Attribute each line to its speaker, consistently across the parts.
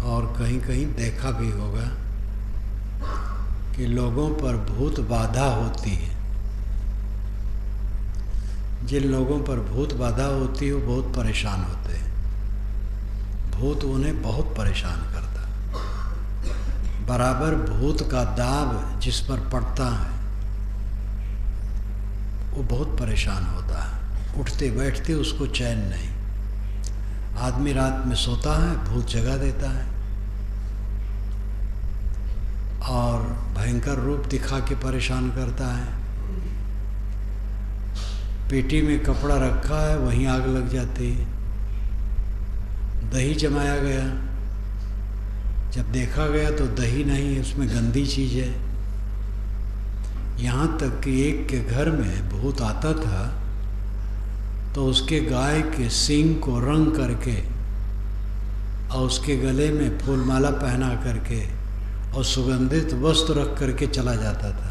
Speaker 1: और कहीं कहीं देखा भी होगा कि लोगों पर भूत बाधा होती है। जिन लोगों पर भूत बाधा होती है वो बहुत परेशान होते हैं। भूत उन्हें बहुत परेशान करता है। बराबर भूत का दाब जिस पर पड़ता है वो बहुत परेशान होता है। उठते बैठते उसको चैन नहीं। आदमी रात में सोता है, भूत जगा देता है और भयंकर रूप दिखा के परेशान करता है। पेटी में कपड़ा रखा है, वहीं आग लग जाती है। दही जमाया गया, जब देखा गया तो दही नहीं है, उसमें गंदी चीज़ है। यहाँ तक कि एक के घर में भूत आता था तो उसके गाय के सींग को रंग करके और उसके गले में फूलमाला पहना करके और सुगंधित वस्त्र रख करके चला जाता था।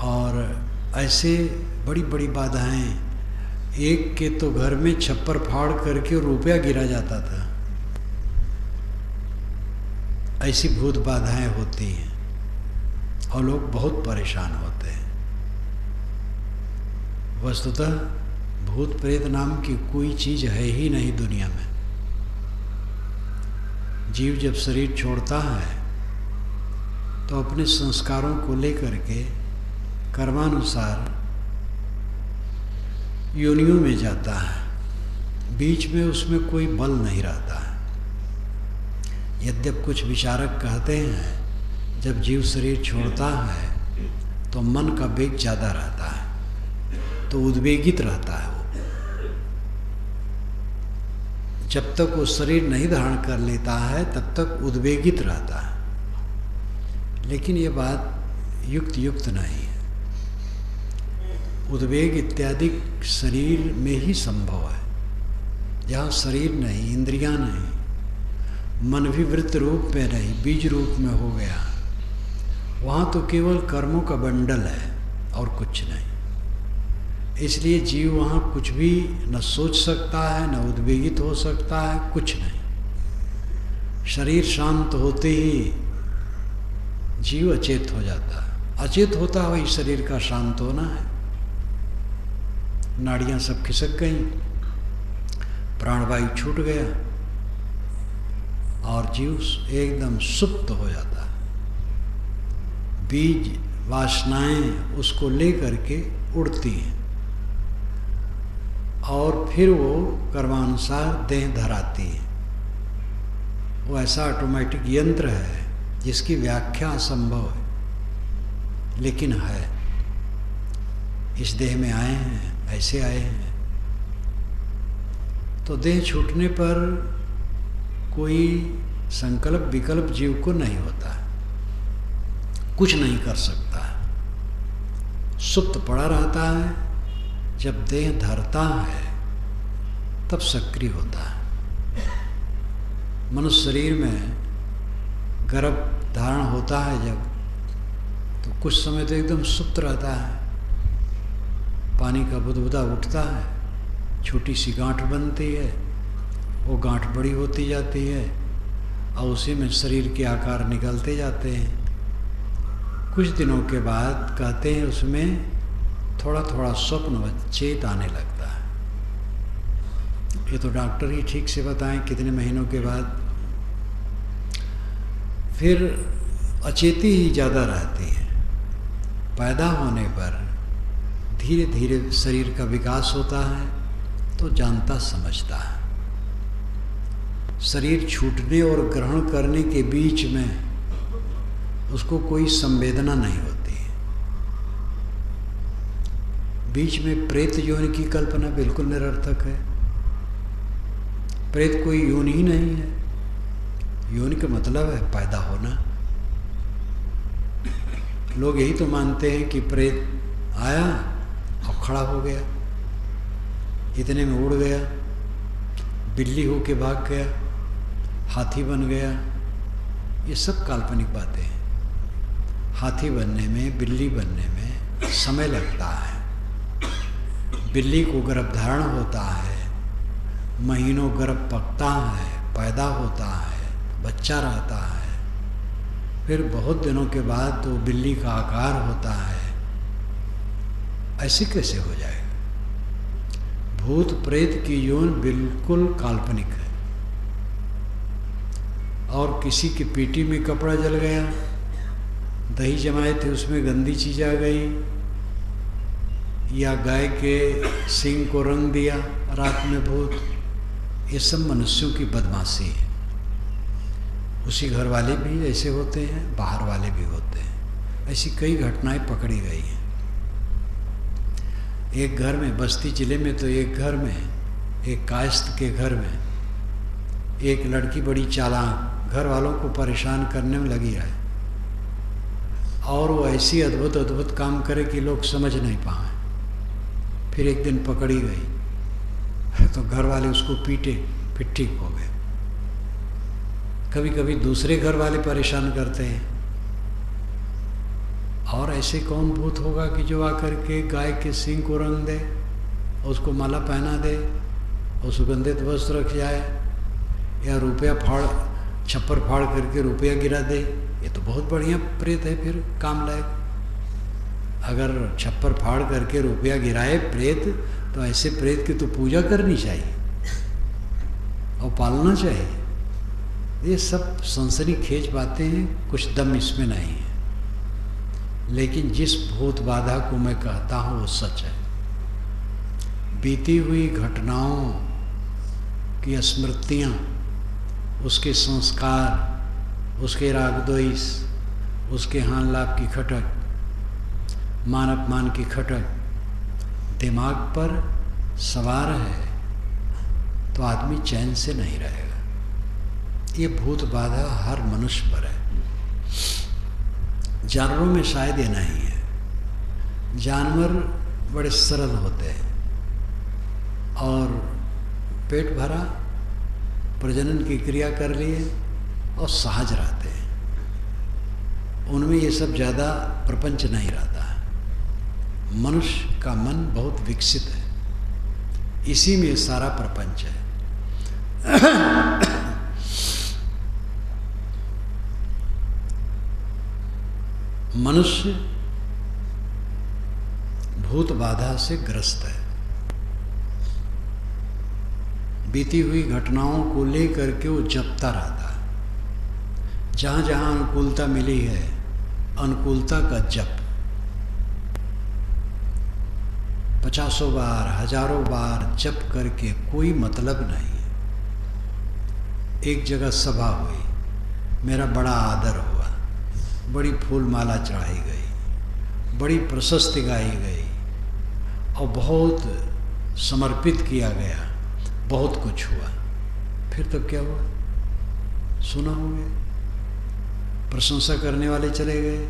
Speaker 1: और ऐसे बड़ी बड़ी बाधाएं, एक के तो घर में छप्पर फाड़ करके रुपया गिरा जाता था। ऐसी भूत बाधाएं होती हैं और लोग बहुत परेशान होते हैं। वस्तुतः भूत प्रेत नाम की कोई चीज़ है ही नहीं दुनिया में। जीव जब शरीर छोड़ता है तो अपने संस्कारों को लेकर के कर्मानुसार योनियों में जाता है। बीच में उसमें कोई बल नहीं रहता है। यद्यप कुछ विचारक कहते हैं जब जीव शरीर छोड़ता है तो मन का वेग ज़्यादा रहता है, तो उद्वेगित रहता है। वो जब तक वो शरीर नहीं धारण कर लेता है तब तक उद्वेगित रहता है। लेकिन ये बात युक्त नहीं है। उद्वेग इत्यादि शरीर में ही संभव है। जहाँ शरीर नहीं, इंद्रियां नहीं, मन भी वृत्त रूप में नहीं, बीज रूप में हो गया, वहाँ तो केवल कर्मों का बंडल है और कुछ नहीं। इसलिए जीव वहाँ कुछ भी न सोच सकता है, न उद्वेगित हो सकता है, कुछ नहीं। शरीर शांत होते ही जीव अचेत हो जाता है। अचेत होता है वही शरीर का शांत होना है। नाड़ियाँ सब खिसक गईं, प्राणवायु छूट गया और जीव एकदम सुप्त हो जाता है। बीज वासनाएं उसको ले करके उड़ती हैं और फिर वो कर्मानुसार देह धराती है। वो ऐसा ऑटोमेटिक यंत्र है जिसकी व्याख्या असंभव है, लेकिन है। इस देह में आए हैं, ऐसे आए हैं। तो देह छूटने पर कोई संकल्प विकल्प जीव को नहीं होता है, कुछ नहीं कर सकता है, सुप्त पड़ा रहता है। जब देह धरता है तब सक्रिय होता है। मनुष्य शरीर में गर्भ धारण होता है जब, तो कुछ समय तो एकदम सुप्त रहता है। पानी का बुदबुदा उठता है, छोटी सी गांठ बनती है, वो गांठ बड़ी होती जाती है और उसी में शरीर के आकार निकलते जाते हैं। कुछ दिनों के बाद कहते हैं उसमें थोड़ा थोड़ा स्वप्न चेत आने लगता है। ये तो डॉक्टर ही ठीक से बताएं कितने महीनों के बाद। फिर अचेती ही ज़्यादा रहती है। पैदा होने पर धीरे धीरे शरीर का विकास होता है तो जानता समझता है। शरीर छूटने और ग्रहण करने के बीच में उसको कोई संवेदना नहीं होती। बीच में प्रेत योनि की कल्पना बिल्कुल निरर्थक है। प्रेत कोई योनि ही नहीं है। योनि का मतलब है पैदा होना। लोग यही तो मानते हैं कि प्रेत आया और खड़ा हो गया, इतने में उड़ गया, बिल्ली होके भाग गया, हाथी बन गया। ये सब काल्पनिक बातें हैं। हाथी बनने में, बिल्ली बनने में समय लगता है। बिल्ली को गर्भधारण होता है, महीनों गर्भ पकता है, पैदा होता है, बच्चा रहता है, फिर बहुत दिनों के बाद तो बिल्ली का आकार होता है। ऐसे कैसे हो जाएगा? भूत प्रेत की यौन बिल्कुल काल्पनिक है। और किसी की पीठी में कपड़ा जल गया, दही जमाए थे उसमें गंदी चीज आ गई, या गाय के सींग को रंग दिया रात में भूत, ये सब मनुष्यों की बदमाशी है। उसी घर वाले भी ऐसे होते हैं, बाहर वाले भी होते हैं। ऐसी कई घटनाएं पकड़ी गई हैं। एक घर में, बस्ती जिले में तो एक घर में, एक कायस्थ के घर में एक लड़की बड़ी चालाक, घर वालों को परेशान करने में लगी रहे, और वो ऐसी अद्भुत अद्भुत काम करे कि लोग समझ नहीं पाए। फिर एक दिन पकड़ी गई तो घर वाले उसको पीटे, फिर ठीक हो गए। कभी कभी दूसरे घर वाले परेशान करते हैं। और ऐसे कौन भूत होगा कि जो आकर के गाय के सींग को रंग दे, उसको माला पहना दे, और सुगंधित वस्त्र रख जाए, या रुपया छप्पर फाड़ करके रुपया गिरा दे? ये तो बहुत बढ़िया प्रेत है, फिर काम लायक। अगर छप्पर फाड़ करके रुपया गिराए प्रेत, तो ऐसे प्रेत की तो पूजा करनी चाहिए और पालना चाहिए। ये सब सनसनीखेज बातें हैं, कुछ दम इसमें नहीं है। लेकिन जिस भूत बाधा को मैं कहता हूँ वो सच है। बीती हुई घटनाओं की स्मृतियाँ, उसके संस्कार, उसके रागद्वेष, उसके हान लाभ की खटक, मान अपमान की खटक दिमाग पर सवार है तो आदमी चैन से नहीं रहेगा। ये भूत बाधा हर मनुष्य पर है। जानवरों में शायद ये नहीं है। जानवर बड़े सरल होते हैं और पेट भरा, प्रजनन की क्रिया कर लिए और सहज रहते हैं। उनमें ये सब ज़्यादा प्रपंच नहीं रहता है। मनुष्य का मन बहुत विकसित है, इसी में सारा प्रपंच है। मनुष्य भूत बाधा से ग्रस्त है। बीती हुई घटनाओं को लेकर के वो जपता रहता है। जहाँ जहाँ अनुकूलता मिली है, अनुकूलता का जप 50 बार, हजारों बार जप करके कोई मतलब नहीं है। एक जगह सभा हुई, मेरा बड़ा आदर हुआ, बड़ी फूल माला चढ़ाई गई, बड़ी प्रशस्ति गाई गई और बहुत समर्पित किया गया, बहुत कुछ हुआ। फिर तब क्या हुआ? सुना हो गया। प्रशंसा करने वाले चले गए,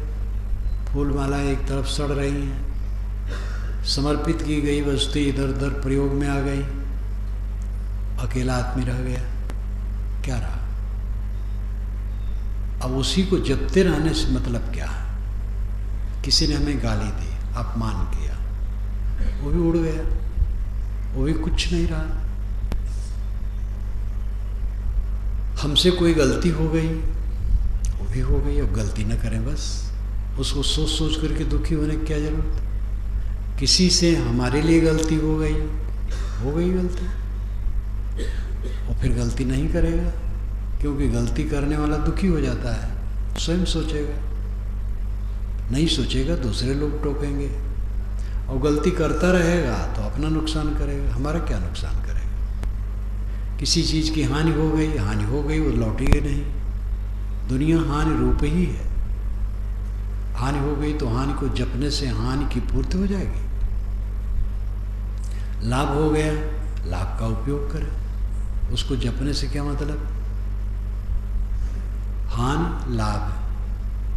Speaker 1: फूल माला एक तरफ सड़ रही हैं, समर्पित की गई वस्तु इधर उधर प्रयोग में आ गई, अकेला आदमी रह गया। क्या रहा? अब उसी को जपते रहने से मतलब क्या है? किसी ने हमें गाली दी, अपमान किया, वो भी उड़ गया, वो भी कुछ नहीं रहा। हमसे कोई गलती हो गई, वो भी हो गई, अब गलती न करें बस। उसको सोच सोच करके दुखी होने की क्या जरूरत? किसी से हमारे लिए गलती हो गई गलती, और फिर गलती नहीं करेगा, क्योंकि गलती करने वाला दुखी हो जाता है। स्वयं सोचेगा, नहीं सोचेगा दूसरे लोग टोकेंगे, और गलती करता रहेगा तो अपना नुकसान करेगा। हमारा क्या नुकसान करेगा? किसी चीज़ की हानि हो गई, वो लौटेगी नहीं। दुनिया हानि रूप ही है। हानि हो गई तो हानि को जपने से हानि की पूर्ति हो जाएगी। लाभ हो गया, लाभ का उपयोग करें, उसको जपने से क्या मतलब? हानि लाभ,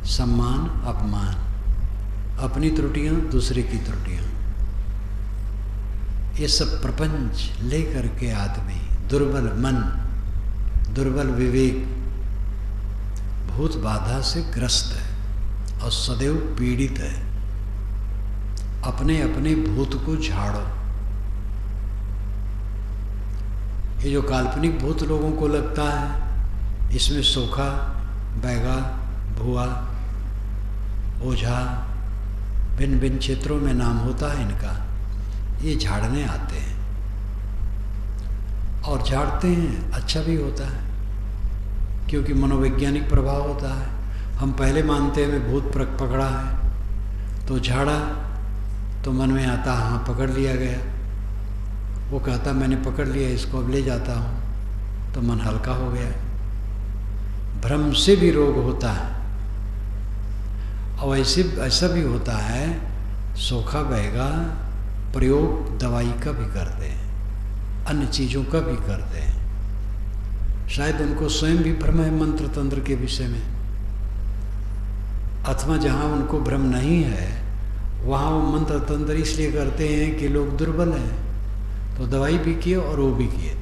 Speaker 1: सम्मान अपमान, अपनी त्रुटियां दूसरे की त्रुटियां, ये सब प्रपंच लेकर के आदमी दुर्बल मन, दुर्बल विवेक भूत बाधा से ग्रस्त है और सदैव पीड़ित है। अपने अपने भूत को झाड़ो, ये जो काल्पनिक भूत लोगों को लगता है, इसमें सोखा, बैगा, भुआ, ओझा, भिन्न भिन्न क्षेत्रों में नाम होता है इनका। ये झाड़ने आते हैं और झाड़ते हैं, अच्छा भी होता है क्योंकि मनोवैज्ञानिक प्रभाव होता है। हम पहले मानते हैं मैं भूत पकड़ा है, तो झाड़ा तो मन में आता हाँ पकड़ लिया गया। वो कहता मैंने पकड़ लिया, इसको अब ले जाता हूँ, तो मन हल्का हो गया। भ्रम से भी रोग होता है और ऐसा भी होता है, सोखा बहेगा प्रयोग दवाई का भी करते हैं, अन्य चीज़ों का भी करते हैं। शायद उनको स्वयं भी भ्रम है मंत्र तंत्र के विषय में, अथवा जहाँ उनको भ्रम नहीं है वहाँ वो मंत्र तंत्र इसलिए करते हैं कि लोग दुर्बल हैं, तो दवाई भी किए और वो भी किए।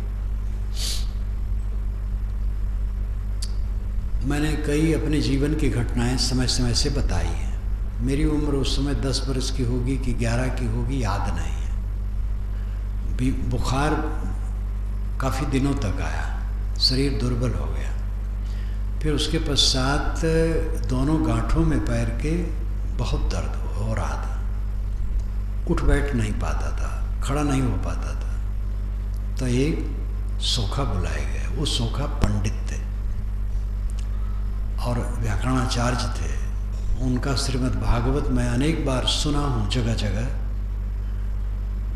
Speaker 1: मैंने कई अपने जीवन की घटनाएं समय समय से बताई हैं। मेरी उम्र उस समय 10 वर्ष की होगी कि 11 की होगी, याद नहीं है। बुखार काफ़ी दिनों तक आया, शरीर दुर्बल हो गया। फिर उसके पश्चात दोनों गांठों में पैर के बहुत दर्द हो रहा था, उठ बैठ नहीं पाता था, खड़ा नहीं हो पाता था। तो एक सोखा बुलाए गए। वो सोखा पंडित थे और व्याकरणाचार्य थे। उनका श्रीमद् भागवत मैं अनेक बार सुना हूँ, जगह जगह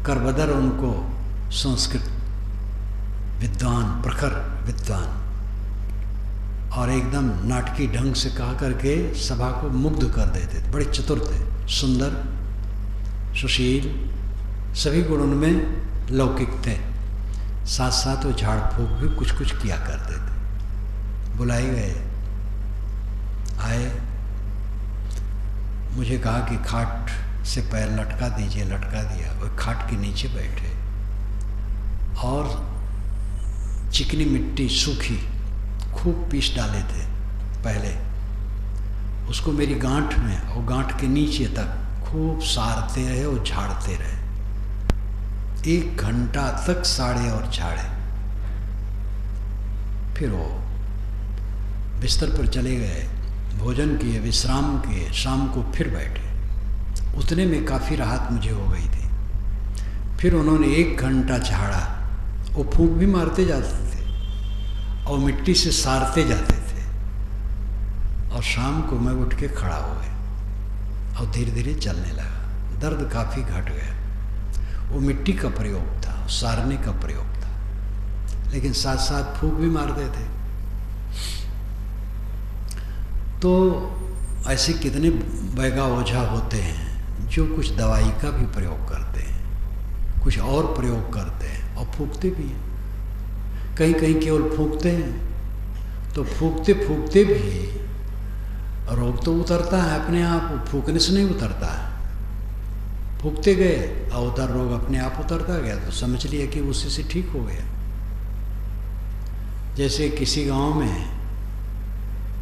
Speaker 1: करबदर उनको संस्कृत विद्वान, प्रखर विद्वान, और एकदम नाटकीय ढंग से कहा करके सभा को मुग्ध कर देते थे। बड़े चतुर थे, सुंदर, सुशील, सभी गुण उनमें लौकिक थे। साथ साथ वो झाड़ फूक भी कुछ कुछ किया करते थे। बुलाए गए, आए, मुझे कहा कि खाट से पैर लटका दीजिए। लटका दिया। वो खाट के नीचे बैठे और चिकनी मिट्टी सूखी खूब पीस डाले थे पहले, उसको मेरी गांठ में और गांठ के नीचे तक खूब सारते रहे और झाड़ते रहे। 1 घंटा तक साड़े और झाड़े। फिर वो बिस्तर पर चले गए, भोजन किए, विश्राम किए, शाम को फिर बैठे। उतने में काफ़ी राहत मुझे हो गई थी। फिर उन्होंने 1 घंटा झाड़ा। वो फूंक भी मारते जाते थे और मिट्टी से सारते जाते थे। और शाम को मैं उठ के खड़ा हो गया और धीरे धीरे चलने लगा। दर्द काफ़ी घट गया। वो मिट्टी का प्रयोग था, सारने का प्रयोग था, लेकिन साथ साथ फूंक भी मारते थे। तो ऐसे कितने बैगा ओझा होते हैं जो कुछ दवाई का भी प्रयोग करते हैं, कुछ और प्रयोग करते हैं और फूंकते भी हैं। कहीं कहीं केवल फूंकते हैं, तो फूंकते फूंकते भी रोग तो उतरता है अपने आप, फूंकने से नहीं उतरता है। फूंकते गए और उधर रोग अपने आप उतरता गया, तो समझ लिया कि उसी से ठीक हो गया। जैसे किसी गांव में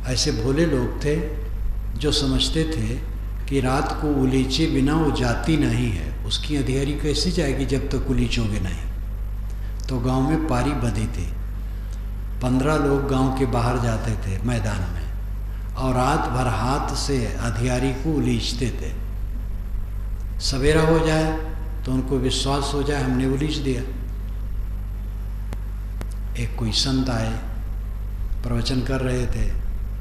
Speaker 1: ऐसे भोले लोग थे जो समझते थे कि रात को उलीचे बिना वो जाती नहीं है। उसकी अधिकारी कैसे जाएगी जब तक उलीचोगे नहीं। तो गांव में पारी बंधी थी। 15 लोग गांव के बाहर जाते थे मैदान में और रात भर हाथ से अधिकारी को उलीचते थे। सवेरा हो जाए तो उनको विश्वास हो जाए हमने उलीच दिया। एक कोई संत आए, प्रवचन कर रहे थे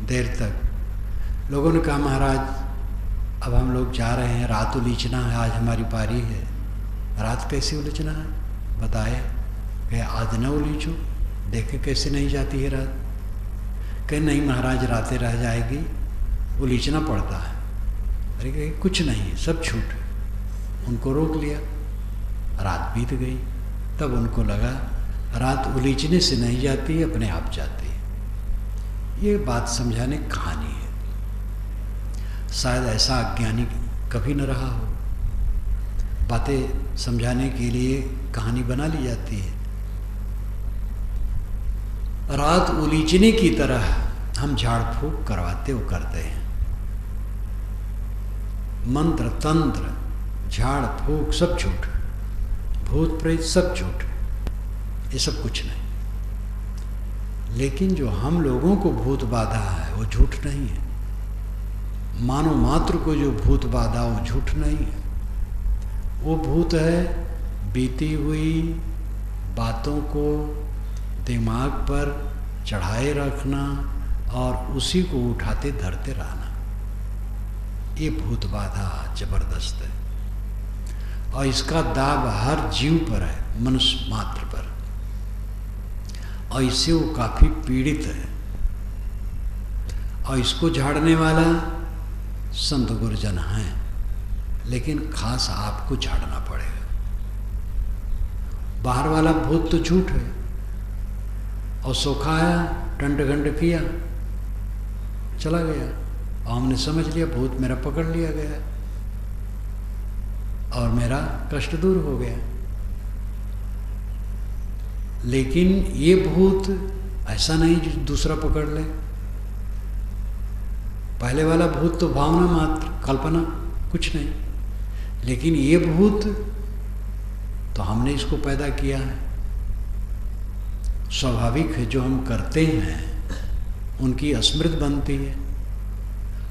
Speaker 1: देर तक। लोगों ने कहा महाराज अब हम लोग जा रहे हैं, रात उलीचना है, आज हमारी पारी है। रात कैसे उलीचना है बताए? कहे आज न उलीचो, देखे कैसे नहीं जाती है रात। कहे नहीं महाराज रातें रह जाएगी, उलीचना पड़ता है। अरे कहे कुछ नहीं है, सब छूट। उनको रोक लिया। रात बीत गई। तब उनको लगा रात उलीचने से नहीं जाती, अपने आप जाती है। ये बात समझाने कहानी है। शायद ऐसा अज्ञानी कभी न रहा हो। बातें समझाने के लिए कहानी बना ली जाती है। रात उलीचने की तरह हम झाड़ फूक करवाते हो करते हैं। मंत्र तंत्र झाड़ फूक सब झूठ, भूत प्रेत सब झूठ, ये सब कुछ नहीं। लेकिन जो हम लोगों को भूत बाधा है वो झूठ नहीं है। मानव मात्र को जो भूत बाधा वो झूठ नहीं है। वो भूत है बीती हुई बातों को दिमाग पर चढ़ाए रखना और उसी को उठाते धरते रहना। ये भूत बाधा जबरदस्त है और इसका दाब हर जीव पर है, मनुष्य मात्र पर, और इससे वो काफी पीड़ित है। और इसको झाड़ने वाला संत गुरुजन हैं, लेकिन खास आपको झाड़ना पड़ेगा। बाहर वाला भूत तो झूठ है और सुखाया, टंड घंड किया, चला गया और हमने समझ लिया भूत मेरा पकड़ लिया गया और मेरा कष्ट दूर हो गया। लेकिन ये भूत ऐसा नहीं जो दूसरा पकड़ ले। पहले वाला भूत तो भावना मात्र, कल्पना, कुछ नहीं। लेकिन ये भूत तो हमने इसको पैदा किया है। स्वाभाविक है, जो हम करते हैं उनकी स्मृति बनती है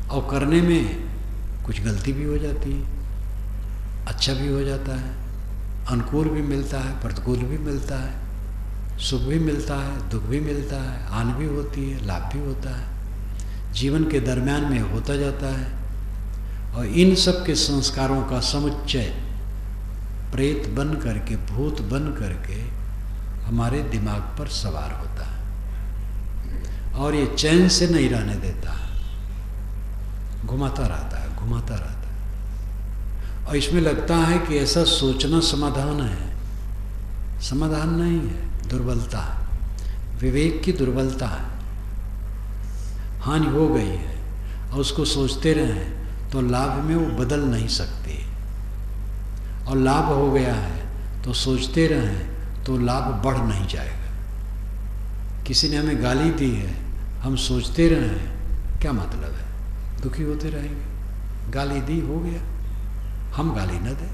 Speaker 1: और करने में कुछ गलती भी हो जाती है, अच्छा भी हो जाता है, अनुकूल भी मिलता है, प्रतिकूल भी मिलता है, सुख भी मिलता है, दुख भी मिलता है, हानि भी होती है, लाभ भी होता है, जीवन के दरमियान में होता जाता है। और इन सब के संस्कारों का समुच्चय प्रेत बन करके, भूत बन करके हमारे दिमाग पर सवार होता है और ये चैन से नहीं रहने देता, घुमाता रहता है, घुमाता रहता है। और इसमें लगता है कि ऐसा सोचना समाधान है। समाधान नहीं है, दुर्बलता है, विवेक की दुर्बलता है। हानि हो गई है और उसको सोचते रहें तो लाभ में वो बदल नहीं सकती, और लाभ हो गया है तो सोचते रहें तो लाभ बढ़ नहीं जाएगा। किसी ने हमें गाली दी है, हम सोचते रहें, क्या मतलब है? दुखी होते रहेंगे। गाली दी, हो गया, हम गाली न दें।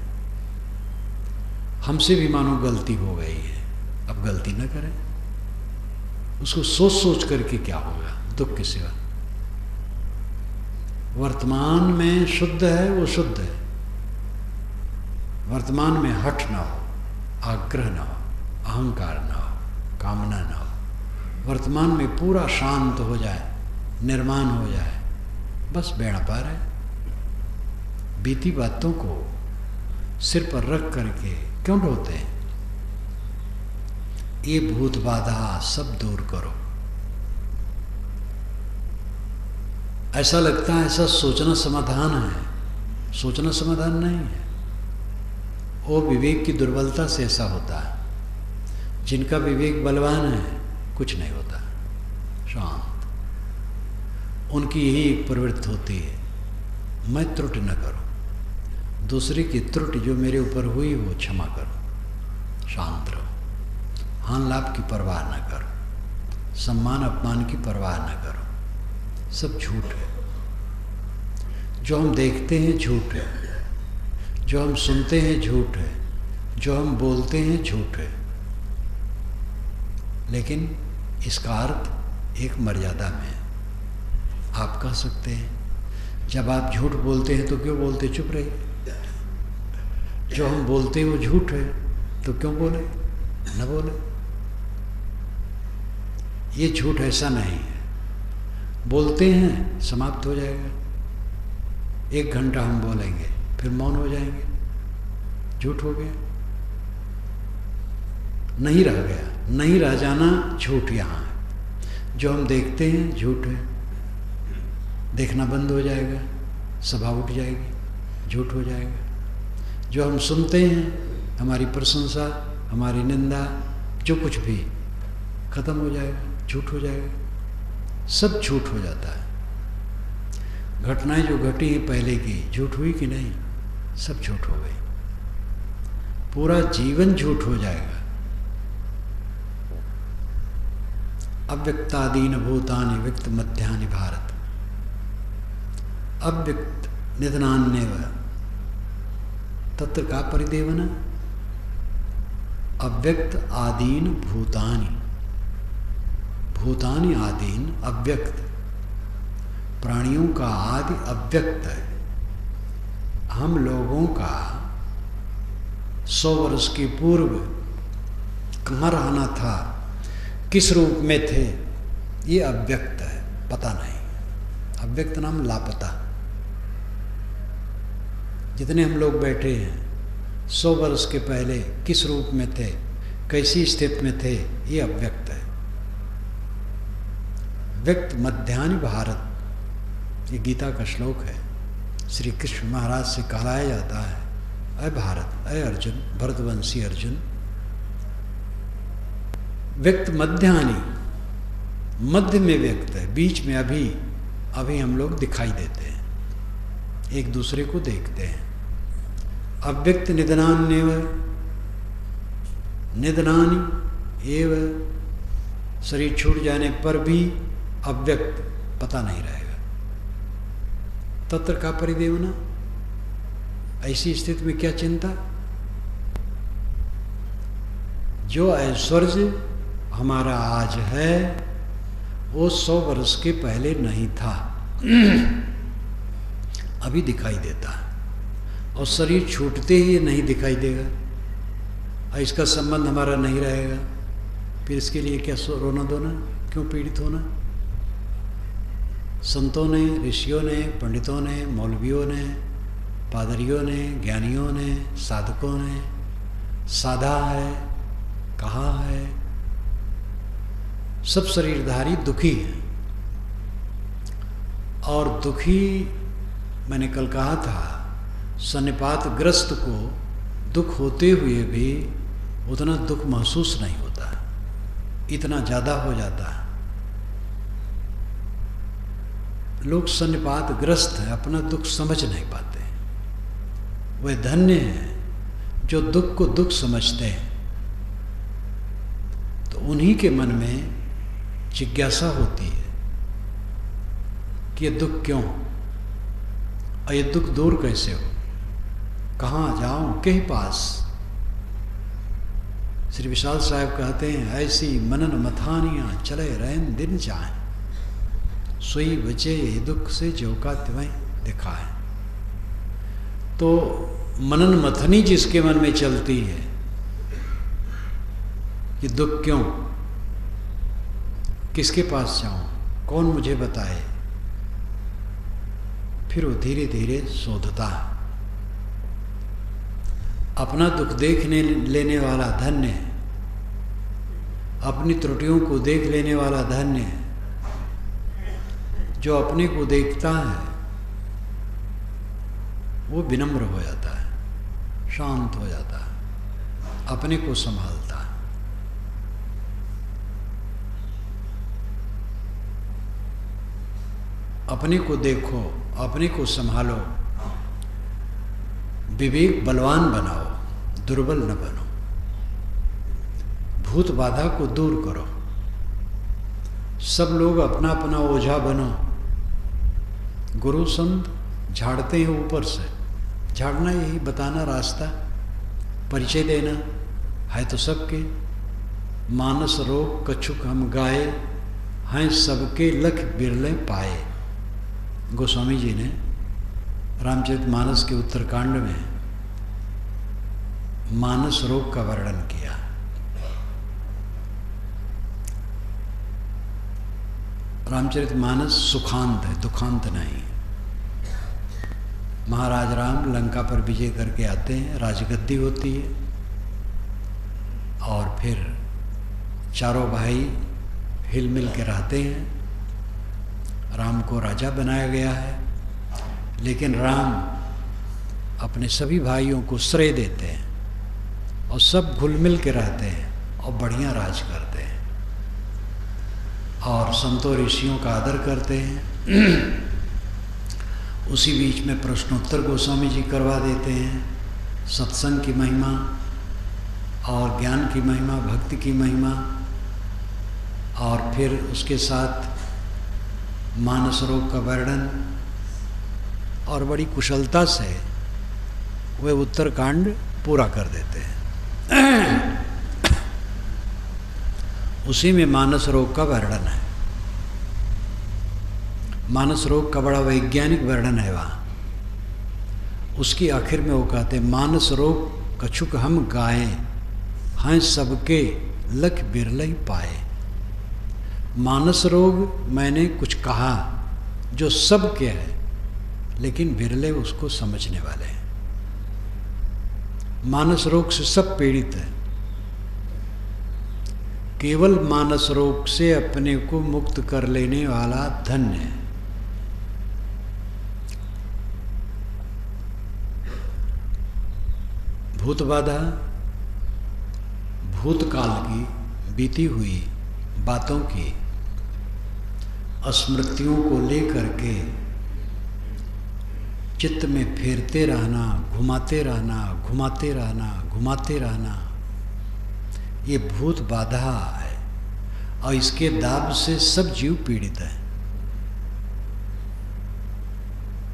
Speaker 1: हमसे भी मानो गलती हो गई है, अब गलती न करें। उसको सोच सोच करके क्या होगा, दुख के सिवा। वर्तमान में शुद्ध है वो शुद्ध है। वर्तमान में हठ ना हो, आग्रह ना हो, अहंकार ना हो, कामना ना हो। वर्तमान में पूरा शांत हो जाए, निर्माण हो जाए, बस बेड़ा पार है। बीती बातों को सिर पर रख करके क्यों ढोते हैं? ये भूत बाधा सब दूर करो। ऐसा लगता है ऐसा सोचना समाधान है, सोचना समाधान नहीं है। वो विवेक की दुर्बलता से ऐसा होता है। जिनका विवेक बलवान है कुछ नहीं होता, शांत। उनकी यही एक प्रवृत्ति होती है, मैं त्रुटि न करूं, दूसरे की त्रुटि जो मेरे ऊपर हुई वो क्षमा करो, शांत रहो, हानि लाभ की परवाह न करो, सम्मान अपमान की परवाह न करो। सब झूठ है। जो हम देखते हैं झूठ है, जो हम सुनते हैं झूठ है, जो हम बोलते हैं झूठ है। लेकिन इसका अर्थ एक मर्यादा में है। आप कह सकते हैं जब आप झूठ बोलते हैं तो क्यों बोलते, चुप रहिए। जो हम बोलते हैं वो झूठ है तो क्यों बोले, न बोले। ये झूठ ऐसा नहीं है, बोलते हैं समाप्त हो जाएगा। 1 घंटा हम बोलेंगे फिर मौन हो जाएंगे, झूठ हो गया, नहीं रह गया। नहीं रह जाना झूठ यहाँ है। जो हम देखते हैं झूठ है, देखना बंद हो जाएगा, सभा उठ जाएगी, झूठ हो जाएगा। जो हम सुनते हैं, हमारी प्रशंसा, हमारी निंदा, जो कुछ भी खत्म हो जाएगा, झूठ हो जाएगा। सब झूठ हो जाता है। घटनाएं जो घटी हैं पहले की, झूठ हुई कि नहीं? सब झूठ हो गई। पूरा जीवन झूठ हो जाएगा। अव्यक्तादीन भूतानि व्यक्त मध्यानि भारत, अव्यक्त निधनान्यव तत्र का परिदेवना। अव्यक्त आदीन भूतानि, भूतानि आदीन अव्यक्त, प्राणियों का आदि अव्यक्त है। हम लोगों का 100 वर्ष के पूर्व कहाँ रहना था, किस रूप में थे, ये अव्यक्त है, पता नहीं। अव्यक्त नाम लापता। जितने हम लोग बैठे हैं 100 वर्ष के पहले किस रूप में थे, कैसी स्थिति में थे, ये अव्यक्त है। व्यक्त मध्यानि भारत, ये गीता का श्लोक है। श्री कृष्ण महाराज से कहलाया जाता है, अय भारत, अय अर्जुन, भरतवंशी अर्जुन। व्यक्त मध्यानि, मध्य में व्यक्त है, बीच में अभी हम लोग दिखाई देते हैं, एक दूसरे को देखते हैं। अव्यक्त निधनान्यव, निधनानि एव, शरीर छूट जाने पर भी अव्यक्त पता नहीं रहेगा। तत्र का परिदेवना, ऐसी स्थिति में क्या चिंता। जो ऐश्वर्य हमारा आज है वो 100 वर्ष के पहले नहीं था, अभी दिखाई देता है, और शरीर छूटते ही नहीं दिखाई देगा, और इसका संबंध हमारा नहीं रहेगा। फिर इसके लिए क्या रोना धोना, क्यों पीड़ित होना। संतों ने, ऋषियों ने, पंडितों ने, मौलवियों ने, पादरियों ने, ज्ञानियों ने, साधकों ने साधा है, कहा है, सब शरीरधारी दुखी हैं। और दुखी, मैंने कल कहा था, सन्निपातग्रस्त को दुख होते हुए भी उतना दुख महसूस नहीं होता, इतना ज़्यादा हो जाता है। लोग सन्निपातग्रस्त हैं, अपना दुख समझ नहीं पाते। वे धन्य हैं जो दुख को दुख समझते हैं। तो उन्हीं के मन में जिज्ञासा होती है कि ये दुख क्यों, और ये दुख दूर कैसे हो, कहाँ जाऊं, के पास। श्री विशाल साहब कहते हैं, ऐसी मनन मथानियाँ चले रहन दिन जाए, सोई बचे दुख से जो का त्वं दिखा है। तो मनन मथनी जिसके मन में चलती है कि दुख क्यों, किसके पास जाऊं, कौन मुझे बताए, फिर वो धीरे धीरे शोधता है। अपना दुख देखने लेने वाला धन्य है, अपनी त्रुटियों को देख लेने वाला धन्य है। जो अपने को देखता है वो विनम्र हो जाता है, शांत हो जाता है, अपने को संभालता है। अपने को देखो, अपने को संभालो, विवेक बलवान बनाओ, दुर्बल न बनो। भूत बाधा को दूर करो। सब लोग अपना अपना ओझा बनो। गुरु संत झाड़ते हैं ऊपर से, झाड़ना यही बताना रास्ता, परिचय देना है तो सबके। मानस रोग कछुक हम गाए, हैं सबके लख बिरले पाए। गोस्वामी जी ने रामचरितमानस के उत्तरकांड में मानस रोग का वर्णन किया। रामचरितमानस सुखांत है, दुखांत नहीं। महाराज राम लंका पर विजय करके आते हैं, राजगद्दी होती है, और फिर चारों भाई हिल मिल के रहते हैं। राम को राजा बनाया गया है, लेकिन राम अपने सभी भाइयों को श्रेय देते हैं और सब घुल मिल के रहते हैं और बढ़िया राज करते हैं और संतों ऋषियों का आदर करते हैं। उसी बीच में प्रश्नोत्तर गोस्वामी जी करवा देते हैं, सत्संग की महिमा और ज्ञान की महिमा, भक्ति की महिमा, और फिर उसके साथ मानस रोग का वर्णन, और बड़ी कुशलता से वे उत्तरकांड पूरा कर देते हैं। उसी में मानस रोग का वर्णन है। मानस रोग का बड़ा वैज्ञानिक वर्णन है वहाँ। उसकी आखिर में वो कहते मानस रोग कछुक हम गाए, हैं सबके लख बिरलई पाए। मानस रोग मैंने कुछ कहा जो सब के है, लेकिन बिरले उसको समझने वाले हैं। मानस रोग से सब पीड़ित है। केवल मानस रोग से अपने को मुक्त कर लेने वाला धन्य है। भूत बाधा भूतकाल की बीती हुई बातों की स्मृतियों को लेकर के चित्त में फेरते रहना, घुमाते रहना, घुमाते रहना, घुमाते रहना, ये भूत बाधा है। और इसके दाब से सब जीव पीड़ित है।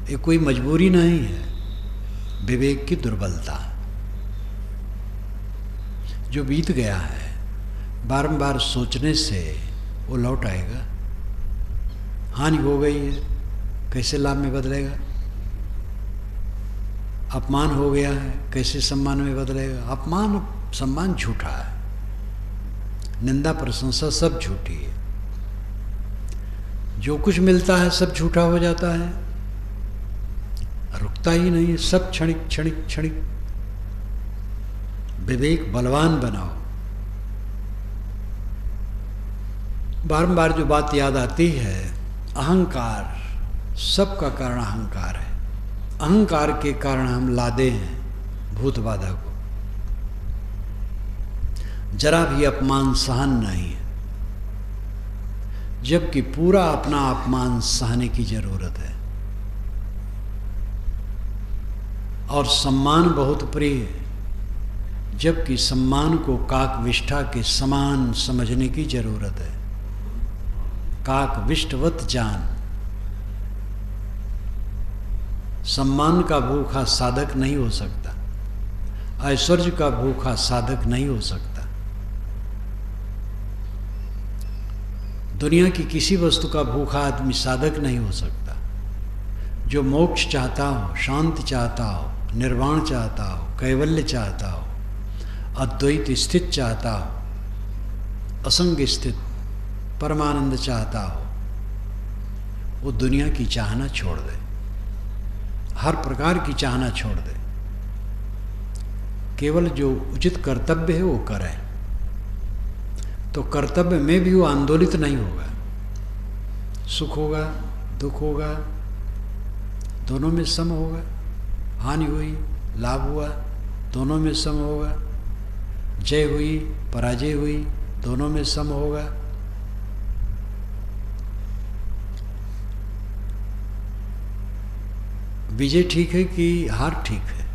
Speaker 1: ये कोई मजबूरी नहीं है, विवेक की दुर्बलता। जो बीत गया है बारंबार सोचने से वो लौट आएगा। हानि हो गई है, कैसे लाभ में बदलेगा? अपमान हो गया है, कैसे सम्मान में बदलेगा? अपमान सम्मान झूठा है, निंदा प्रशंसा सब झूठी है। जो कुछ मिलता है सब झूठा हो जाता है, रुकता ही नहीं है, सब क्षणिक क्षणिक क्षणिक। विवेक बलवान बनाओ। बारंबार जो बात याद आती है, अहंकार, सबका कारण अहंकार है। अहंकार के कारण हम लादे हैं भूत बाधा को। जरा भी अपमान सहन नहीं है, जबकि पूरा अपना अपमान सहने की जरूरत है। और सम्मान बहुत प्रिय है, जबकि सम्मान को काक विष्ठा के समान समझने की जरूरत है। काक विष्ठवत जान। सम्मान का भूखा साधक नहीं हो सकता, ऐश्वर्य का भूखा साधक नहीं हो सकता। दुनिया की किसी वस्तु का भूखा आदमी साधक नहीं हो सकता। जो मोक्ष चाहता हो, शांति चाहता हो, निर्वाण चाहता हो, कैवल्य चाहता हो, अद्वैत स्थित चाहता हो, असंग स्थित परमानंद चाहता हो, वो दुनिया की चाहना छोड़ दे, हर प्रकार की चाहना छोड़ दे। केवल जो उचित कर्तव्य है वो करे, तो कर्तव्य में भी वो आंदोलित नहीं होगा। सुख होगा, दुख होगा, दोनों में सम होगा। हानि हुई, लाभ हुआ, दोनों में सम होगा। जय हुई, पराजय हुई, दोनों में सम होगा। विजय ठीक है कि हार ठीक है?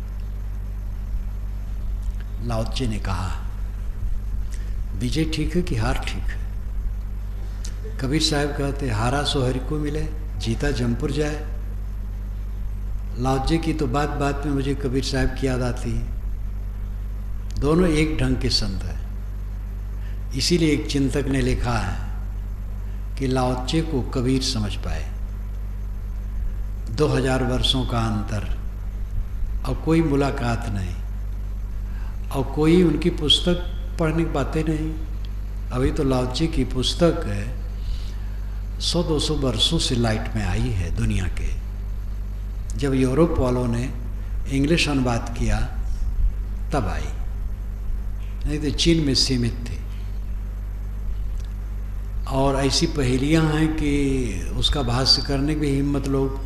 Speaker 1: लाओ त्से ने कहा विजय ठीक है कि हार ठीक है? कबीर साहब कहते हारा सो हरि को मिले, जीता जमपुर जाए। लाओ त्से की तो बात बात में मुझे कबीर साहब की याद आती है। दोनों एक ढंग के संत हैं। इसीलिए एक चिंतक ने लिखा है कि लाओ त्से को कबीर समझ पाए। 2000 वर्षों का अंतर, और कोई मुलाकात नहीं, और कोई उनकी पुस्तक पढ़ने की बातें नहीं। अभी तो लाओ त्से की पुस्तक है 100-200 वर्षों से लाइट में आई है दुनिया के। जब यूरोप वालों ने इंग्लिश अनुवाद किया तब आई, नहीं तो चीन में सीमित थी। और ऐसी पहेलियां हैं कि उसका भाष्य करने की हिम्मत लोग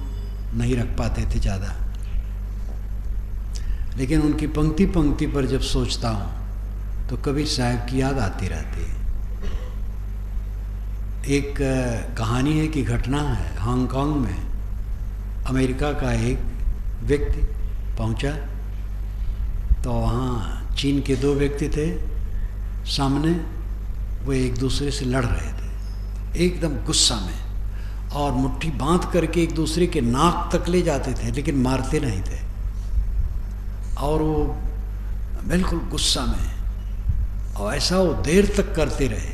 Speaker 1: नहीं रख पाते थे ज़्यादा। लेकिन उनकी पंक्ति पंक्ति पर जब सोचता हूँ तो कबीर साहब की याद आती रहती है। एक कहानी है कि घटना है, हांगकांग में अमेरिका का एक व्यक्ति पहुंचा तो वहाँ चीन के 2 व्यक्ति थे सामने। वो एक दूसरे से लड़ रहे थे एकदम गुस्सा में, और मुट्ठी बांध करके एक दूसरे के नाक तक ले जाते थे, लेकिन मारते नहीं थे। और वो बिल्कुल गुस्सा में, और ऐसा वो देर तक करते रहे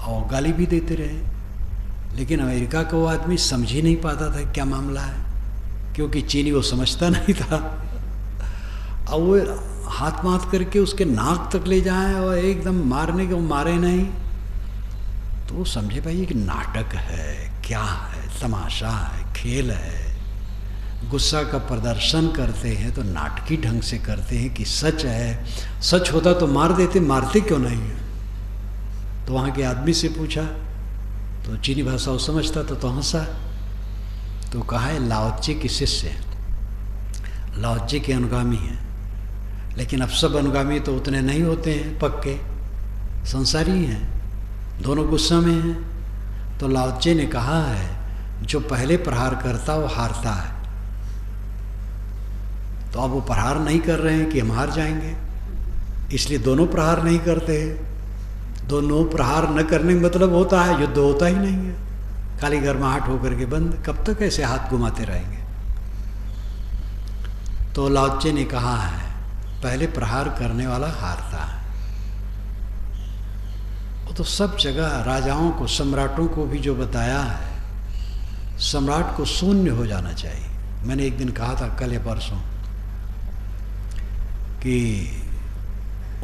Speaker 1: और गाली भी देते रहे। लेकिन अमेरिका का वो आदमी समझ ही नहीं पाता था क्या मामला है, क्योंकि चीनी वो समझता नहीं था। और वो हाथ माथ करके उसके नाक तक ले जाए और एकदम मारने के, वो मारे नहीं। तो वो समझे भाई ये कि नाटक है, क्या है, तमाशा है, खेल है। गुस्सा का प्रदर्शन करते हैं तो नाटकी ढंग से करते हैं कि सच है, सच होता तो मार देते, मारते क्यों नहीं है। तो वहाँ के आदमी से पूछा तो चीनी भाषा वो समझता था, तो हंसा। तो कहा है लाओत्से के शिष्य हैं, लाओत्से के अनुगामी हैं। लेकिन अब सब अनुगामी तो उतने नहीं होते हैं, पक्के संसारी हैं, दोनों गुस्सा में हैं। तो लाओत्से ने कहा है जो पहले प्रहार करता वो हारता है। तो अब वो प्रहार नहीं कर रहे हैं कि हम हार जाएंगे, इसलिए दोनों प्रहार नहीं करते हैं। दोनों प्रहार न करने का मतलब होता है युद्ध होता ही नहीं है, खाली गर्माहट होकर के बंद। कब तक ऐसे हाथ घुमाते रहेंगे। तो लाओत्से ने कहा है पहले प्रहार करने वाला हारता है। वो तो सब जगह राजाओं को, सम्राटों को भी जो बताया है, सम्राट को शून्य हो जाना चाहिए। मैंने एक दिन कहा था, कल या परसों, कि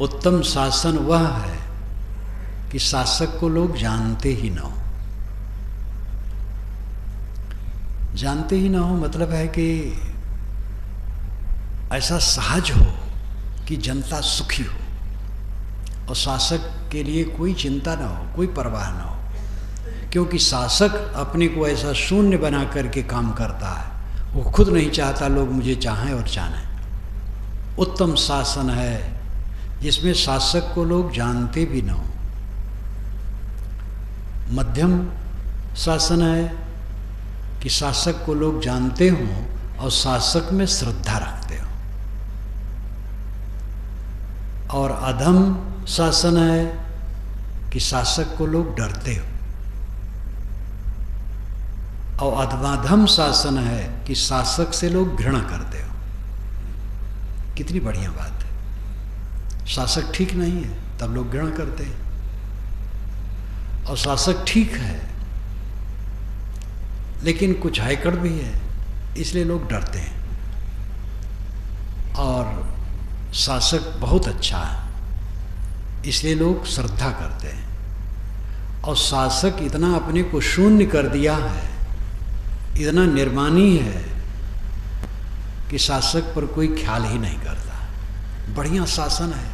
Speaker 1: उत्तम शासन वह है कि शासक को लोग जानते ही ना हो। जानते ही ना हो मतलब है कि ऐसा सहज हो कि जनता सुखी हो और शासक के लिए कोई चिंता ना हो, कोई परवाह ना हो। क्योंकि शासक अपने को ऐसा शून्य बना करके काम करता है, वो खुद नहीं चाहता लोग मुझे चाहें और जानें। उत्तम शासन है जिसमें शासक को लोग जानते भी ना हो। मध्यम शासन है कि शासक को लोग जानते हों और शासक में श्रद्धा रखते हो। और अधम शासन है कि शासक को लोग डरते हो। और अधमाधम शासन है कि शासक से लोग घृणा करते हो। कितनी बढ़िया बात है। शासक ठीक नहीं है तब लोग घृणा करते हैं, और शासक ठीक है लेकिन कुछ हैकड़ भी है इसलिए लोग डरते हैं। और शासक बहुत अच्छा है इसलिए लोग श्रद्धा करते हैं। और शासक इतना अपने को शून्य कर दिया है, इतना निर्मानी है कि शासक पर कोई ख्याल ही नहीं करता। बढ़िया शासन है,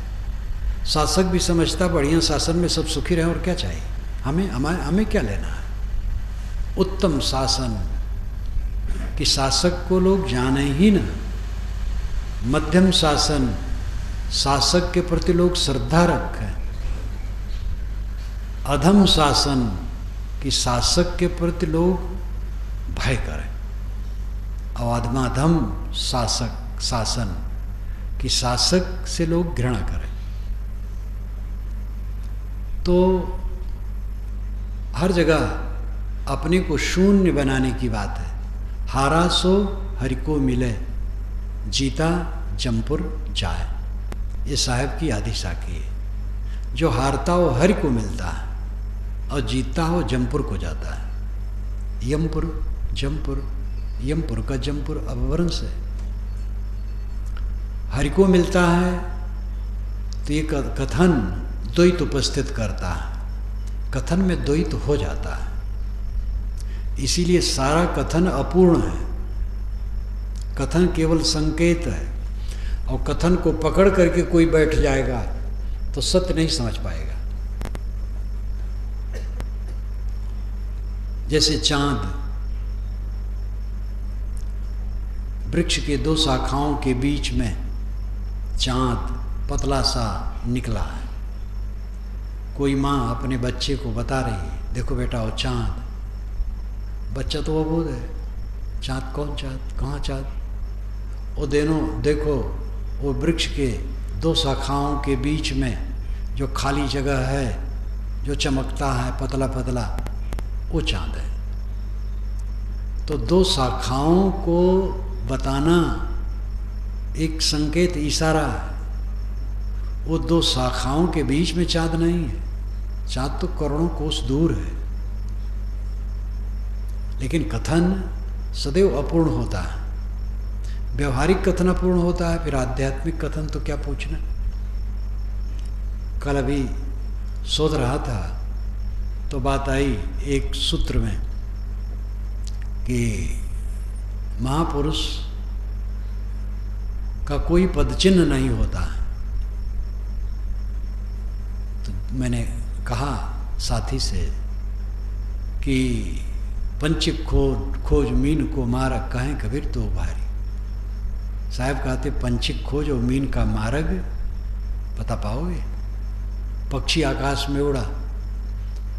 Speaker 1: शासक भी समझता बढ़िया शासन में सब सुखी रहे और क्या चाहिए, हमें क्या लेना है। उत्तम शासन कि शासक को लोग जाने ही ना। मध्यम शासन, शासक के प्रति लोग श्रद्धा रखें। अधम शासन कि शासक के प्रति लोग भय करें। और अधमाधम शासन कि शासक से लोग घृणा करें। तो हर जगह अपने को शून्य बनाने की बात है। हारा सो हरि को मिले, जीता जमपुर जाए। ये साहब की आदि साखी है। जो हारता हो हरि को मिलता है और जीतता हो जमपुर को जाता है। यमपुर जमपुर, यमपुर का जमपुर अपभ्रंश है। हरि को मिलता है तो ये कथन द्वैत उपस्थित करता है। कथन में द्वैत हो जाता है, इसीलिए सारा कथन अपूर्ण है। कथन केवल संकेत है, और कथन को पकड़ करके कोई बैठ जाएगा तो सत्य नहीं समझ पाएगा। जैसे चांद वृक्ष के दो शाखाओं के बीच में चांद पतला सा निकला है। कोई माँ अपने बच्चे को बता रही है, देखो बेटा वो चांद। बच्चा तो अबोध है, चांद कौन चांद, कहाँ चांद। वो देखो वो वृक्ष के दो शाखाओं के बीच में जो खाली जगह है, जो चमकता है पतला पतला, वो चांद है। तो दो शाखाओं को बताना एक संकेत, इशारा है। वो दो शाखाओं के बीच में चांद नहीं है, चाँद तो करोड़ों कोस दूर है, लेकिन कथन सदैव अपूर्ण होता है। व्यवहारिक कथन अपूर्ण होता है, फिर आध्यात्मिक कथन तो क्या पूछना। कल अभी सोच रहा था तो बात आई एक सूत्र में कि महापुरुष का कोई पदचिन्ह नहीं होता। तो मैंने कहा साथी से कि पंचिक खोज मीन को मारग कहें कबीर तो भारी। साहब कहते पंचिक खोज और मीन का मार्ग पता पाओगे। पक्षी आकाश में उड़ा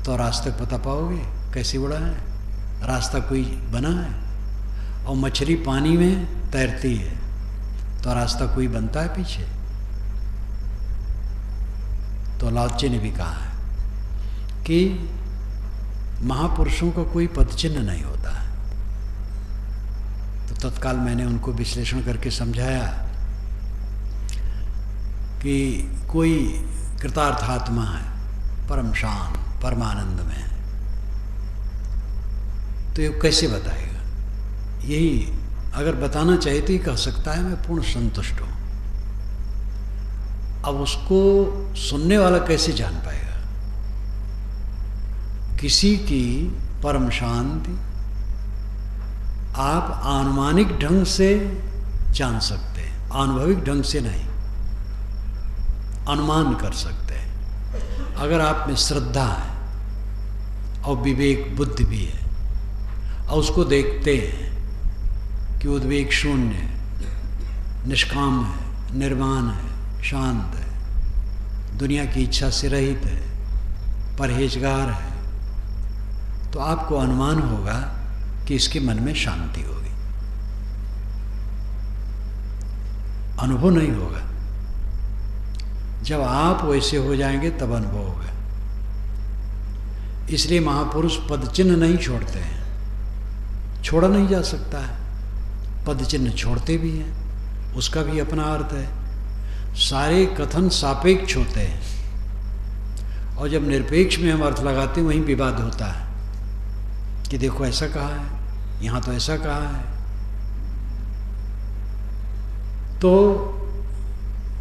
Speaker 1: तो रास्ता पता पाओगे कैसे उड़ा है, रास्ता कोई बना है। और मछली पानी में तैरती है तो रास्ता कोई बनता है पीछे। तो लाओत्से ने भी कहा है कि महापुरुषों का कोई पदचिन्ह नहीं होता है। तो तत्काल मैंने उनको विश्लेषण करके समझाया कि कोई कृतार्थात्मा है, परम शांत परमानंद में है, तो ये कैसे बताएगा। यही अगर बताना चाहे तो ही कह सकता है मैं पूर्ण संतुष्ट हूं। अब उसको सुनने वाला कैसे जान पाएगा। किसी की परम शांति आप आनुमानिक ढंग से जान सकते हैं, अनुभविक ढंग से नहीं। अनुमान कर सकते हैं। अगर आप में श्रद्धा है और विवेक बुद्धि भी है और उसको देखते हैं कि उद्वेग शून्य है, निष्काम है, निर्वाण है, शांत है, दुनिया की इच्छा से रहित है, परहेजगार है, तो आपको अनुमान होगा कि इसके मन में शांति होगी। अनुभव नहीं होगा। जब आप वैसे हो जाएंगे तब अनुभव होगा। इसलिए महापुरुष पद चिन्ह नहीं छोड़ते हैं, छोड़ा नहीं जा सकता है। पद चिन्ह छोड़ते भी हैं, उसका भी अपना अर्थ है। सारे कथन सापेक्ष होते हैं और जब निरपेक्ष में हम अर्थ लगाते हैं वहीं विवाद होता है कि देखो ऐसा कहा है, यहाँ तो ऐसा कहा है। तो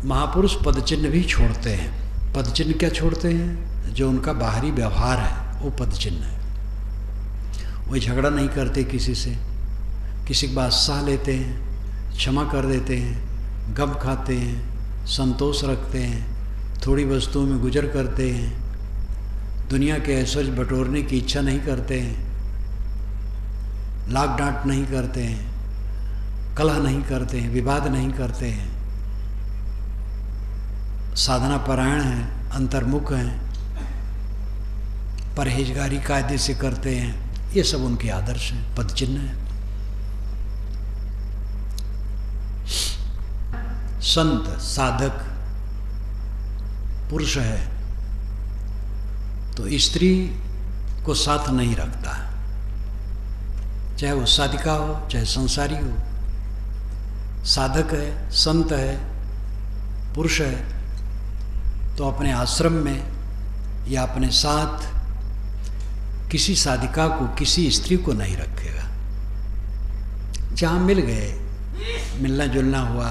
Speaker 1: महापुरुष पदचिन्ह भी छोड़ते हैं। पदचिन्ह क्या छोड़ते हैं? जो उनका बाहरी व्यवहार है वो पदचिन्ह है। वही झगड़ा नहीं करते किसी से, किसी की बात सह लेते हैं, क्षमा कर देते हैं, गम खाते हैं, संतोष रखते हैं, थोड़ी वस्तुओं में गुजर करते हैं, दुनिया के ऐश्वर्य बटोरने की इच्छा नहीं करते हैं, लाग डांट नहीं करते हैं, कलह नहीं करते हैं, विवाद नहीं करते हैं, साधना परायण हैं, अंतर्मुख हैं, परहेजगारी कायदे से करते हैं। ये सब उनके आदर्श हैं, पदचिन्ह हैं। संत साधक पुरुष है तो स्त्री को साथ नहीं रखता, चाहे वो साधिका हो चाहे संसारी हो। साधक है, संत है, पुरुष है तो अपने आश्रम में या अपने साथ किसी साधिका को, किसी स्त्री को नहीं रखेगा। जहाँ मिल गए, मिलना जुलना हुआ,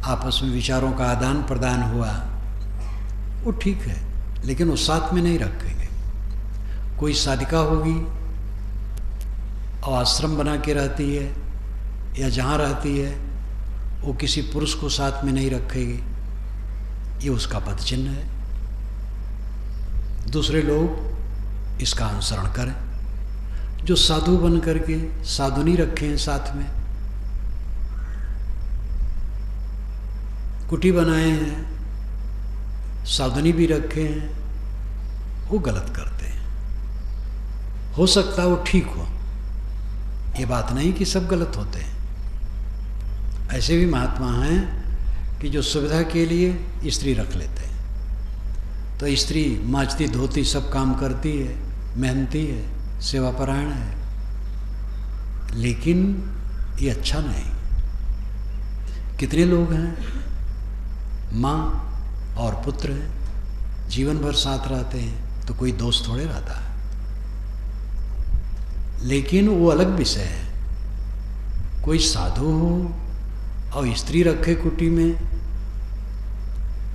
Speaker 1: आपस में विचारों का आदान प्रदान हुआ, वो ठीक है, लेकिन वो साथ में नहीं रखेंगे। कोई साधिका होगी और आश्रम बना के रहती है या जहाँ रहती है वो किसी पुरुष को साथ में नहीं रखेगी, ये उसका पदचिन्ह है। दूसरे लोग इसका अनुसरण करें। जो साधु बन करके साधुनी रखे हैं साथ में, कुटी बनाए हैं, साधुनी भी रखे हैं, वो गलत करते हैं। हो सकता है वो ठीक हो, ये बात नहीं कि सब गलत होते हैं। ऐसे भी महात्मा हैं कि जो सुविधा के लिए स्त्री रख लेते हैं, तो स्त्री माचती धोती सब काम करती है, मेहनती है, सेवापरायण है, लेकिन ये अच्छा नहीं। कितने लोग हैं माँ और पुत्र हैं, जीवन भर साथ रहते हैं, तो कोई दोष थोड़े रहता है। लेकिन वो अलग विषय है। कोई साधु हो और स्त्री रखे कुटी में,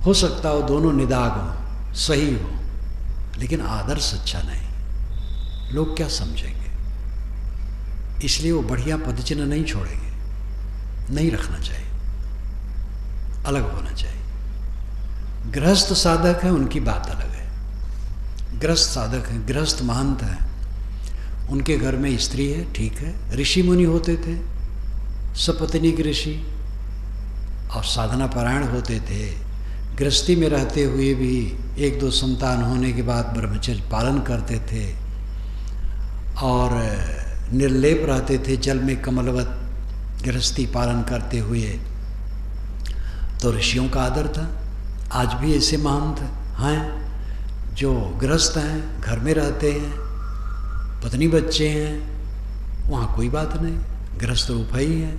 Speaker 1: हो सकता हो दोनों निदाग हो, सही हो, लेकिन आदर्श अच्छा नहीं। लोग क्या समझेंगे? इसलिए वो बढ़िया पदचिन्ह नहीं छोड़ेंगे, नहीं रखना चाहिए, अलग होना चाहिए। गृहस्थ साधक है, उनकी बात अलग है। गृहस्थ साधक है, गृहस्थ महंत है, उनके घर में स्त्री है, ठीक है। ऋषि मुनि होते थे, सपत्नीक ऋषि, और साधना परायण होते थे। गृहस्थी में रहते हुए भी 1-2 संतान होने के बाद ब्रह्मचर्य पालन करते थे और निर्लेप रहते थे, जल में कमलवत गृहस्थी पालन करते हुए। तो ऋषियों का आदर था। आज भी ऐसे महंत हैं जो गृहस्थ हैं, घर में रहते हैं, पत्नी बच्चे हैं, वहाँ कोई बात नहीं, गृहस्थ रूप ही है।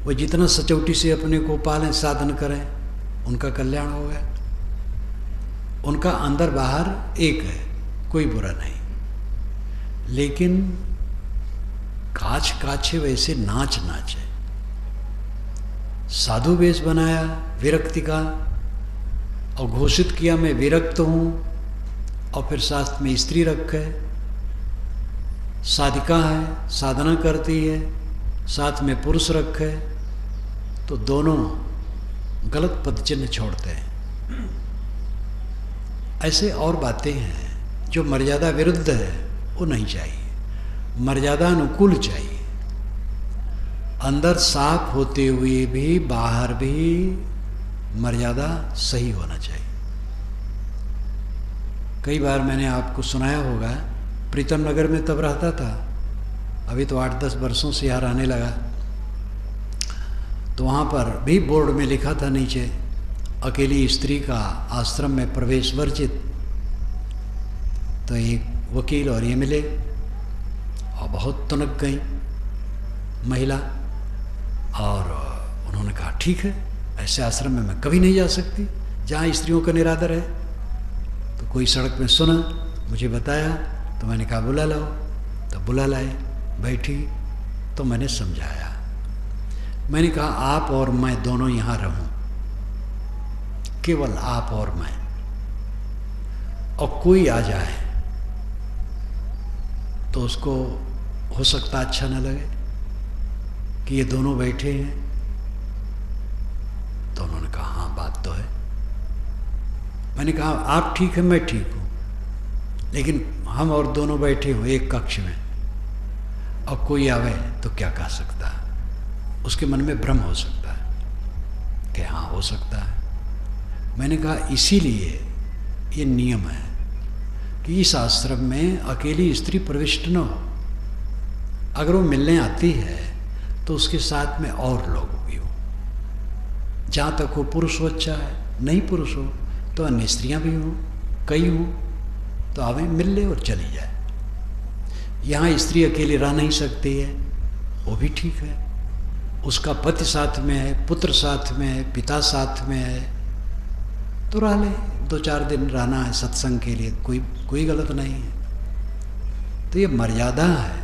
Speaker 1: वो जितना सचौटी से अपने को पालें, साधन करें, उनका कल्याण हो गया। उनका अंदर बाहर एक है, कोई बुरा नहीं। लेकिन काछ काछे वैसे नाच नाचे। साधु वेश बनाया विरक्ति का और घोषित किया मैं विरक्त हूँ, और फिर साथ में स्त्री रखे, साधिका है, साधना करती है, साथ में पुरुष रखे, तो दोनों गलत पदचिन्ह छोड़ते हैं। ऐसे और बातें हैं जो मर्यादा विरुद्ध है, वो नहीं चाहिए। मर्यादा अनुकूल चाहिए। अंदर साफ होते हुए भी बाहर भी मर्यादा सही होना चाहिए। कई बार मैंने आपको सुनाया होगा, प्रीतम नगर में तब रहता था, अभी तो 8-10 वर्षों से यहाँ रहने लगा, तो वहाँ पर भी बोर्ड में लिखा था नीचे, अकेली स्त्री का आश्रम में प्रवेश वर्जित। तो एक वकील और ये मिले और बहुत तुनक गई महिला, और उन्होंने कहा ठीक है, ऐसे आश्रम में मैं कभी नहीं जा सकती जहाँ स्त्रियों का निरादर है। तो कोई सड़क में सुना, मुझे बताया, तो मैंने कहा बुला लाओ। तो बुला लाए, बैठी, तो मैंने समझाया। मैंने कहा आप और मैं दोनों यहाँ रहूं, केवल आप और मैं, और कोई आ जाए तो उसको हो सकता अच्छा न लगे कि ये दोनों बैठे हैं। तो उन्होंने कहा हाँ बात तो है। मैंने कहा आप ठीक है, मैं ठीक हूँ, लेकिन हम और दोनों बैठे हो एक कक्ष में, और कोई आवे तो क्या कह सकता है? उसके मन में भ्रम हो सकता है कि हाँ हो सकता है। मैंने कहा इसीलिए ये नियम है कि इस आश्रम में अकेली स्त्री प्रविष्ट न हो। अगर वो मिलने आती है तो उसके साथ में और लोग भी हो। जहाँ तक हो पुरुष हो अच्छा है, नहीं पुरुष हो तो अन्य स्त्रियाँ भी हों, कई हों, तो आवे मिल ले और चली जाए। यहाँ स्त्री अकेली रह नहीं सकती है, वो भी ठीक है। उसका पति साथ में है, पुत्र साथ में है, पिता साथ में है, तो रह ले, 2-4 दिन रहना है सत्संग के लिए, कोई गलत नहीं है। तो ये मर्यादा है।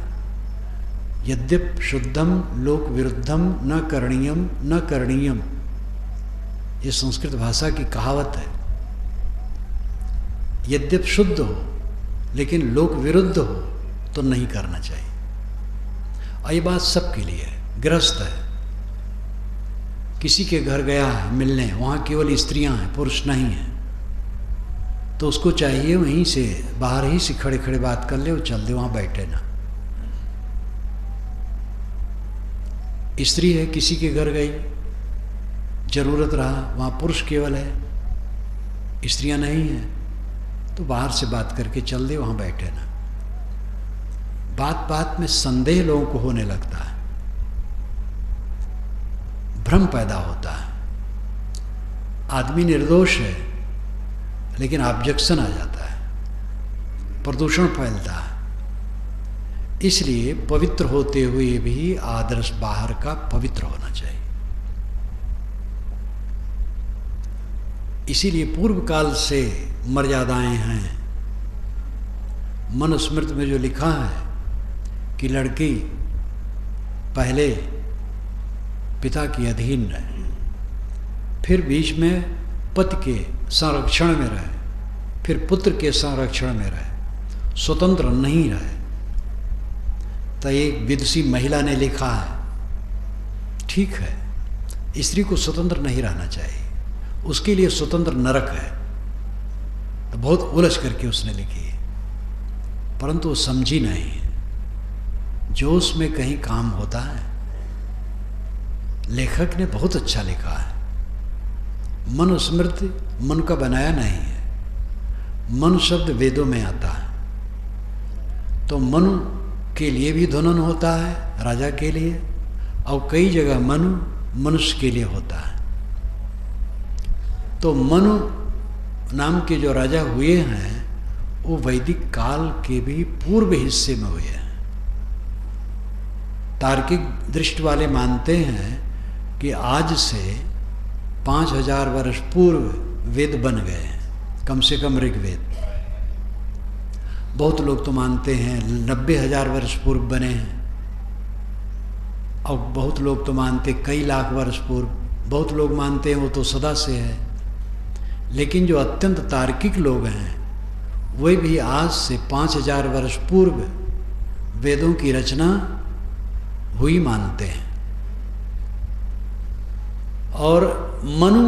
Speaker 1: यद्यप शुद्धम लोक विरुद्धम न करणीयम न करणीयम, ये संस्कृत भाषा की कहावत है। यद्यप शुद्ध हो लेकिन लोक विरुद्ध हो तो नहीं करना चाहिए। और ये बात सबके लिए है। गृहस्थ है, किसी के घर गया है मिलने, वहाँ केवल स्त्रियां हैं, पुरुष नहीं हैं, तो उसको चाहिए वहीं से बाहर ही से खड़े खड़े बात कर ले और चल दे, वहाँ बैठे ना। स्त्री है, किसी के घर गई, जरूरत रहा, वहाँ पुरुष केवल है, स्त्रियां नहीं हैं, तो बाहर से बात करके चल दे, वहाँ बैठे ना। बात बात में संदेह लोगों को होने लगता है, भ्रम पैदा होता है। आदमी निर्दोष है लेकिन ऑब्जेक्शन आ जाता है, प्रदूषण फैलता है। इसलिए पवित्र होते हुए भी आदर्श बाहर का पवित्र होना चाहिए। इसीलिए पूर्व काल से मर्यादाएं हैं मनुस्मृति में जो लिखा है कि लड़की पहले पिता के अधीन रहे, फिर बीच में पति के संरक्षण में रहे, फिर पुत्र के संरक्षण में रहे, स्वतंत्र नहीं रहे, तो एक विदुषी महिला ने लिखा है, ठीक है, स्त्री को स्वतंत्र नहीं रहना चाहिए, उसके लिए स्वतंत्र नरक है। तो बहुत उलझ करके उसने लिखी है, परंतु वो समझी नहीं है जो उसमें कहीं काम होता है। लेखक ने बहुत अच्छा लिखा है। मनुस्मृति मन का बनाया नहीं है। मनु शब्द वेदों में आता है, तो मनु के लिए भी ध्वनन होता है, राजा के लिए, और कई जगह मनु मनुष्य के लिए होता है। तो मनु नाम के जो राजा हुए हैं वो वैदिक काल के भी पूर्व हिस्से में हुए हैं। तार्किक दृष्टि वाले मानते हैं कि आज से 5000 वर्ष पूर्व वेद बन गए हैं, कम से कम ऋग्वेद। बहुत लोग तो मानते हैं 90,000 वर्ष पूर्व बने हैं, और बहुत लोग तो मानते कई लाख वर्ष पूर्व, बहुत लोग मानते हैं वो तो सदा से है। लेकिन जो अत्यंत तार्किक लोग हैं वे भी आज से 5000 वर्ष पूर्व वेदों की रचना हुई मानते हैं। और मनु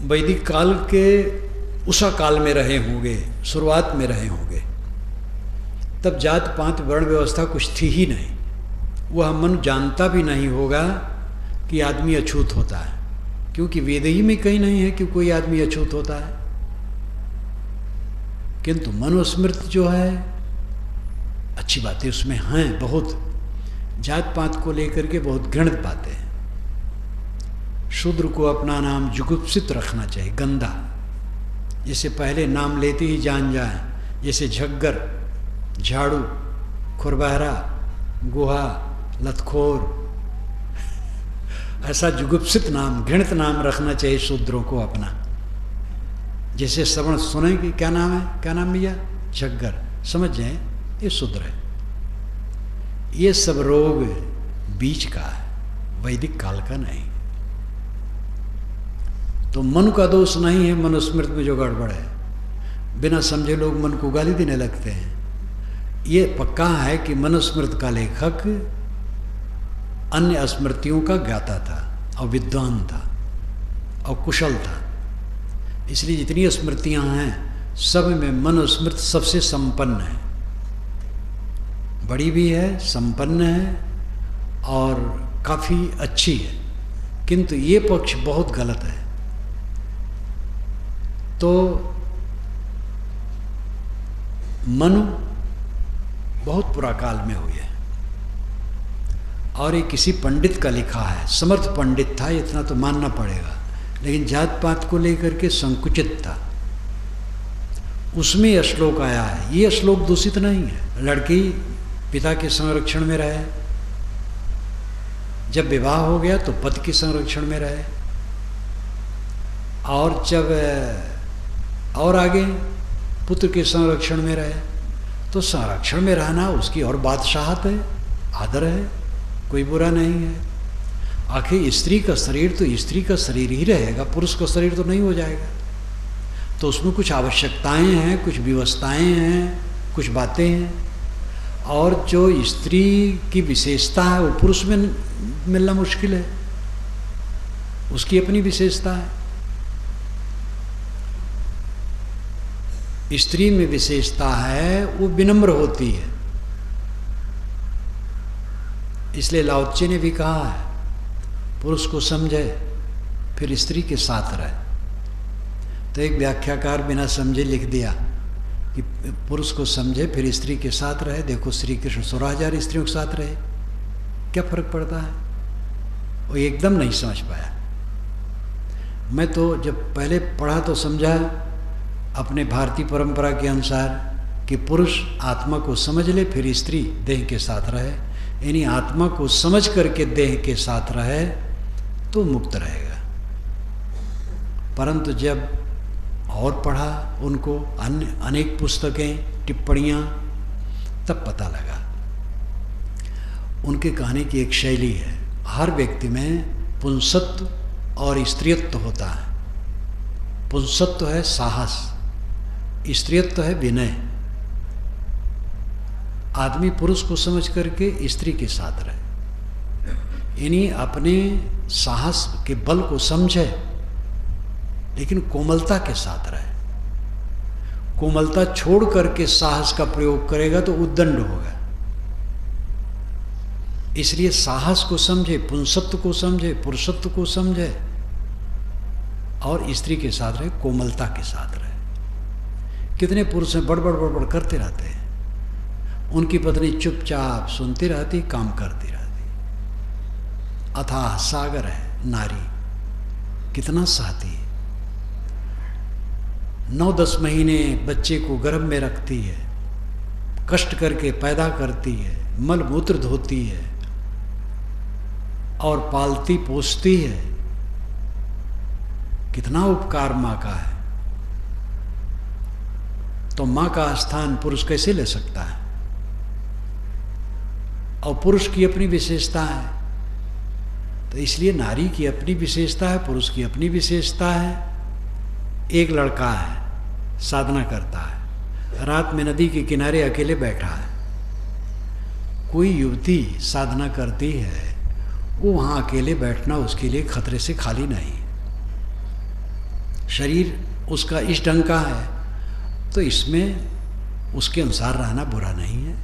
Speaker 1: वैदिक काल के उषा काल में रहे होंगे, शुरुआत में रहे होंगे, तब जात पात वर्ण व्यवस्था कुछ थी ही नहीं। वह मनु जानता भी नहीं होगा कि आदमी अछूत होता है, क्योंकि वेद ही में कहीं नहीं है कि कोई आदमी अछूत होता है। किंतु मनुस्मृति जो है, अच्छी बातें उसमें हैं बहुत, जात पात को लेकर के बहुत घृणित बातें हैं। शूद्र को अपना नाम जुगुप्सित रखना चाहिए, गंदा, जैसे पहले नाम लेते ही जान जाए, जैसे झग्गर, झाड़ू, खुरबहरा, गुहा, लतखोर, ऐसा जुगुप्सित नाम, घृणित नाम रखना चाहिए शूद्रों को अपना। जैसे श्रवण सुने कि क्या नाम है, क्या नाम भैया, झग्गर, समझ जाए ये शूद्र है। ये सब रोग बीच का है, वैदिक काल का नहीं। तो मन का दोष नहीं है मनुस्मृति में जो गड़बड़ है। बिना समझे लोग मन को गाली देने लगते हैं। ये पक्का है कि मनुस्मृति का लेखक अन्य स्मृतियों का ज्ञाता था और विद्वान था और कुशल था। इसलिए जितनी स्मृतियां हैं सब में मनुस्मृति सबसे संपन्न है, बड़ी भी है, संपन्न है और काफ़ी अच्छी है। किंतु ये पक्ष बहुत गलत है। तो मनु बहुत पुराकाल में हुए हैं और ये किसी पंडित का लिखा है, समर्थ पंडित था, इतना तो मानना पड़ेगा, लेकिन जात पात को लेकर के संकुचित था। उसमें श्लोक आया है। ये श्लोक दूषित नहीं है। लड़की पिता के संरक्षण में रहे, जब विवाह हो गया तो पति के संरक्षण में रहे, और जब और आगे पुत्र के संरक्षण में रहे। तो संरक्षण में रहना उसकी और बादशाहत है, आदर है, कोई बुरा नहीं है। आखिर स्त्री का शरीर तो स्त्री का शरीर ही रहेगा, पुरुष का शरीर तो नहीं हो जाएगा। तो उसमें कुछ आवश्यकताएं हैं, कुछ व्यवस्थाएं हैं, कुछ बातें हैं, और जो स्त्री की विशेषता है वो पुरुष में मिलना मुश्किल है, उसकी अपनी विशेषता है। स्त्री में विशेषता है, वो विनम्र होती है। इसलिए लाओ त्से ने भी कहा है, पुरुष को समझे फिर स्त्री के साथ रहे। तो एक व्याख्याकार बिना समझे लिख दिया कि पुरुष को समझे फिर स्त्री के साथ रहे। देखो श्री कृष्ण 16,000 स्त्रियों के साथ रहे, क्या फर्क पड़ता है? वो एकदम नहीं समझ पाया। मैं तो जब पहले पढ़ा तो समझा अपने भारतीय परंपरा के अनुसार कि पुरुष आत्मा को समझ ले फिर स्त्री देह के साथ रहे, यानी आत्मा को समझ करके देह के साथ रहे तो मुक्त रहेगा। परंतु जब और पढ़ा उनको अन्य अनेक पुस्तकें टिप्पणियाँ, तब पता लगा। उनके कहने की एक शैली है, हर व्यक्ति में पुंसत्व और स्त्रीत्व होता है। पुंसत्व है साहस, स्त्रीत्व है विनय। आदमी पुरुष को समझ करके स्त्री के साथ रहे, यानी अपने साहस के बल को समझे, लेकिन कोमलता के साथ रहे। कोमलता छोड़ करके साहस का प्रयोग करेगा तो उद्दंड होगा। इसलिए साहस को समझे, पुंसत्व को समझे, पुरुषत्व को समझे और स्त्री के साथ रहे, कोमलता के साथ रहे। कितने पुरुष हैं बड़बड़ बड़बड़ करते रहते हैं, उनकी पत्नी चुपचाप सुनती रहती, काम करती रहती। अथाह सागर है नारी, कितना सहती है। 9-10 महीने बच्चे को गर्भ में रखती है, कष्ट करके पैदा करती है, मल मूत्र धोती है और पालती पोसती है। कितना उपकार माँ का है। तो माँ का स्थान पुरुष कैसे ले सकता है? और पुरुष की अपनी विशेषता है, तो इसलिए नारी की अपनी विशेषता है, पुरुष की अपनी विशेषता है। एक लड़का है, साधना करता है, रात में नदी के किनारे अकेले बैठा है। कोई युवती साधना करती है, वो वहाँ अकेले बैठना उसके लिए खतरे से खाली नहीं। शरीर उसका इस ढंग का है, तो इसमें उसके अनुसार रहना बुरा नहीं है।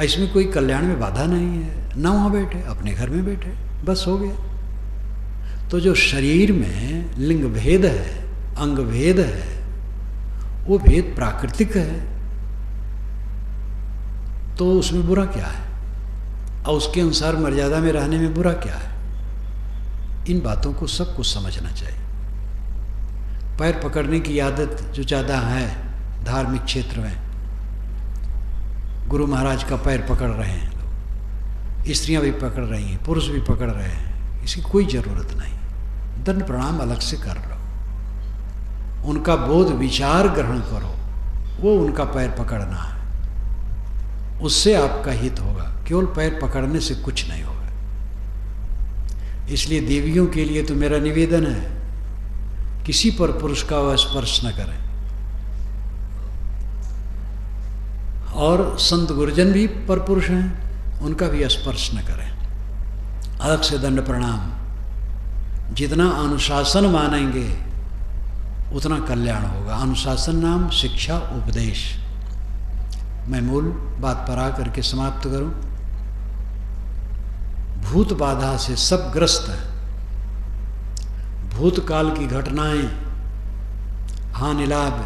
Speaker 1: इसमें कोई कल्याण में बाधा नहीं है। ना वहाँ बैठे, अपने घर में बैठे, बस हो गया। तो जो शरीर में लिंग भेद है, अंग भेद है, वो भेद प्राकृतिक है, तो उसमें बुरा क्या है? और उसके अनुसार मर्यादा में रहने में बुरा क्या है? इन बातों को सबको समझना चाहिए। पैर पकड़ने की आदत जो ज़्यादा है धार्मिक क्षेत्र में, गुरु महाराज का पैर पकड़ रहे हैं लोग, स्त्रियां भी पकड़ रही हैं, पुरुष भी पकड़ रहे हैं, इसकी कोई ज़रूरत नहीं। दंड प्रणाम अलग से कर लो, उनका बोध विचार ग्रहण करो, वो उनका पैर पकड़ना है, उससे आपका हित होगा। केवल पैर पकड़ने से कुछ नहीं होगा। इसलिए देवियों के लिए तो मेरा निवेदन है, किसी पर पुरुष का वह स्पर्श न करें। और संत गुरुजन भी पर पुरुष हैं, उनका भी स्पर्श न करें। अलग से दंड प्रणाम। जितना अनुशासन मानेंगे उतना कल्याण होगा। अनुशासन नाम शिक्षा उपदेश। मैं मूल बात पर आकर के समाप्त करूं। भूत बाधा से सब ग्रस्त हैं। भूतकाल की घटनाएं, हानि लाभ,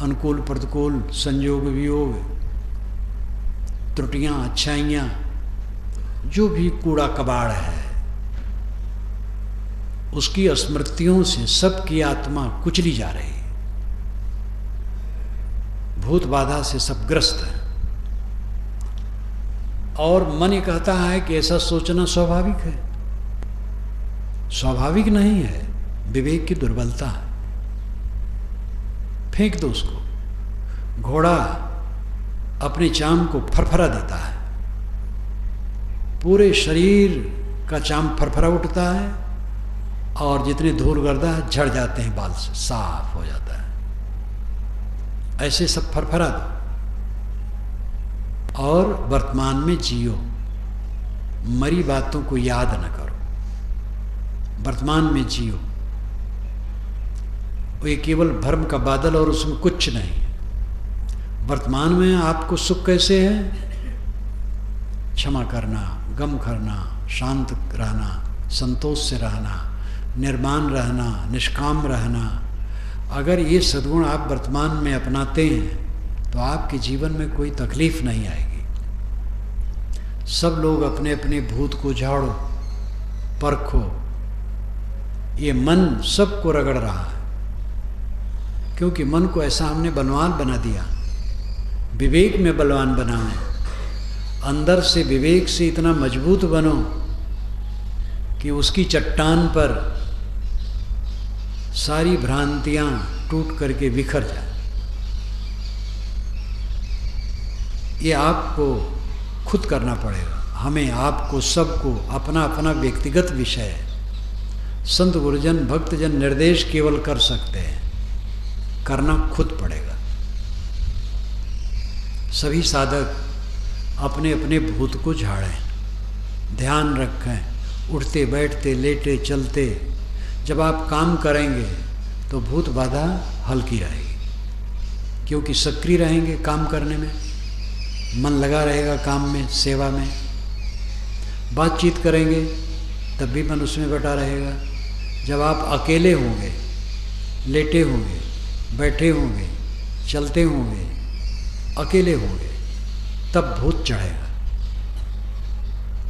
Speaker 1: अनुकूल प्रतिकूल, संयोग वियोग, त्रुटियां अच्छाइयां, जो भी कूड़ा कबाड़ है, उसकी स्मृतियों से सबकी आत्मा कुचली जा रही है। भूत बाधा से सब ग्रस्त है। और मन ये कहता है कि ऐसा सोचना स्वाभाविक है। स्वाभाविक नहीं है, विवेक की दुर्बलता है। फेंक दो उसको। घोड़ा अपने चाम को फरफरा देता है, पूरे शरीर का चाम फरफरा उठता है और जितने धूल गर्दा है झड़ जाते हैं, बाल से साफ हो जाता है। ऐसे सब फरफरा दो और वर्तमान में जियो। मरी बातों को याद न करो, वर्तमान में जियो। वो ये केवल भ्रम का बादल और उसमें कुछ नहीं। वर्तमान में आपको सुख कैसे है? क्षमा करना, गम करना, शांत रहना, संतोष से रहना, निर्माण रहना, निष्काम रहना। अगर ये सद्गुण आप वर्तमान में अपनाते हैं तो आपके जीवन में कोई तकलीफ नहीं आएगी। सब लोग अपने अपने भूत को झाड़ो, परखो। ये मन सबको रगड़ रहा है, क्योंकि मन को ऐसा हमने बलवान बना दिया। विवेक में बलवान बनाएं, अंदर से विवेक से इतना मजबूत बनो कि उसकी चट्टान पर सारी भ्रांतियां टूट करके बिखर जाए। ये आपको खुद करना पड़ेगा। हमें, आपको, सबको अपना अपना व्यक्तिगत विषय है। संत गुरुजन भक्तजन निर्देश केवल कर सकते हैं, करना खुद पड़ेगा। सभी साधक अपने अपने भूत को झाड़ें, ध्यान रखें, उठते बैठते लेटे चलते। जब आप काम करेंगे तो भूत बाधा हल्की रहेगी, क्योंकि सक्रिय रहेंगे काम करने में, मन लगा रहेगा काम में, सेवा में। बातचीत करेंगे तब भी मन उसमें बटा रहेगा। जब आप अकेले होंगे, लेटे होंगे, बैठे होंगे, चलते होंगे, अकेले होंगे, तब भूत चढ़ेगा,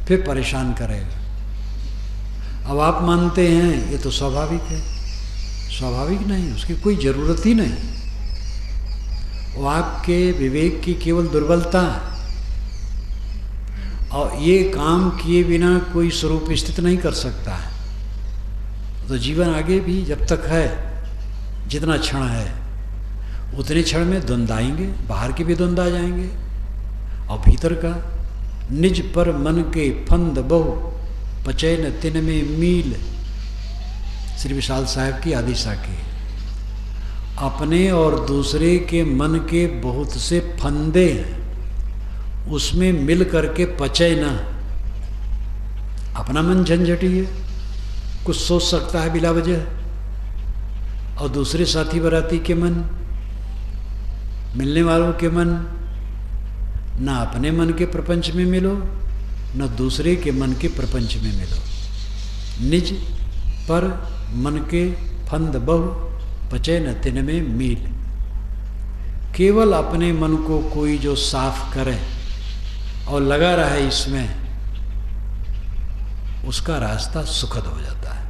Speaker 1: फिर परेशान करेगा। अब आप मानते हैं ये तो स्वाभाविक है, स्वाभाविक नहीं, उसकी कोई ज़रूरत ही नहीं। वो आपके विवेक की केवल दुर्बलता है, और ये काम किए बिना कोई स्वरूप स्थित नहीं कर सकता है। तो जीवन आगे भी जब तक है, जितना क्षण है उतने क्षण में द्वंद्व आएंगे, बाहर के भी द्वंद्व आ जाएंगे, और भीतर का निज पर मन के फंद बहु पचय न तिन में मील। श्री विशाल साहब की आदि साखी। अपने और दूसरे के मन के बहुत से फंदे हैं, उसमें मिल करके पचे ना। अपना मन झंझटी है, कुछ सोच सकता है बिला वजह, और दूसरे साथी बराती के मन, मिलने वालों के मन, ना अपने मन के प्रपंच में मिलो, न दूसरे के मन के प्रपंच में मिलो। निज पर मन के फंद बहु पचे न तिन में मील। केवल अपने मन को कोई जो साफ करे और लगा रहे इसमें, उसका रास्ता सुखद हो जाता है।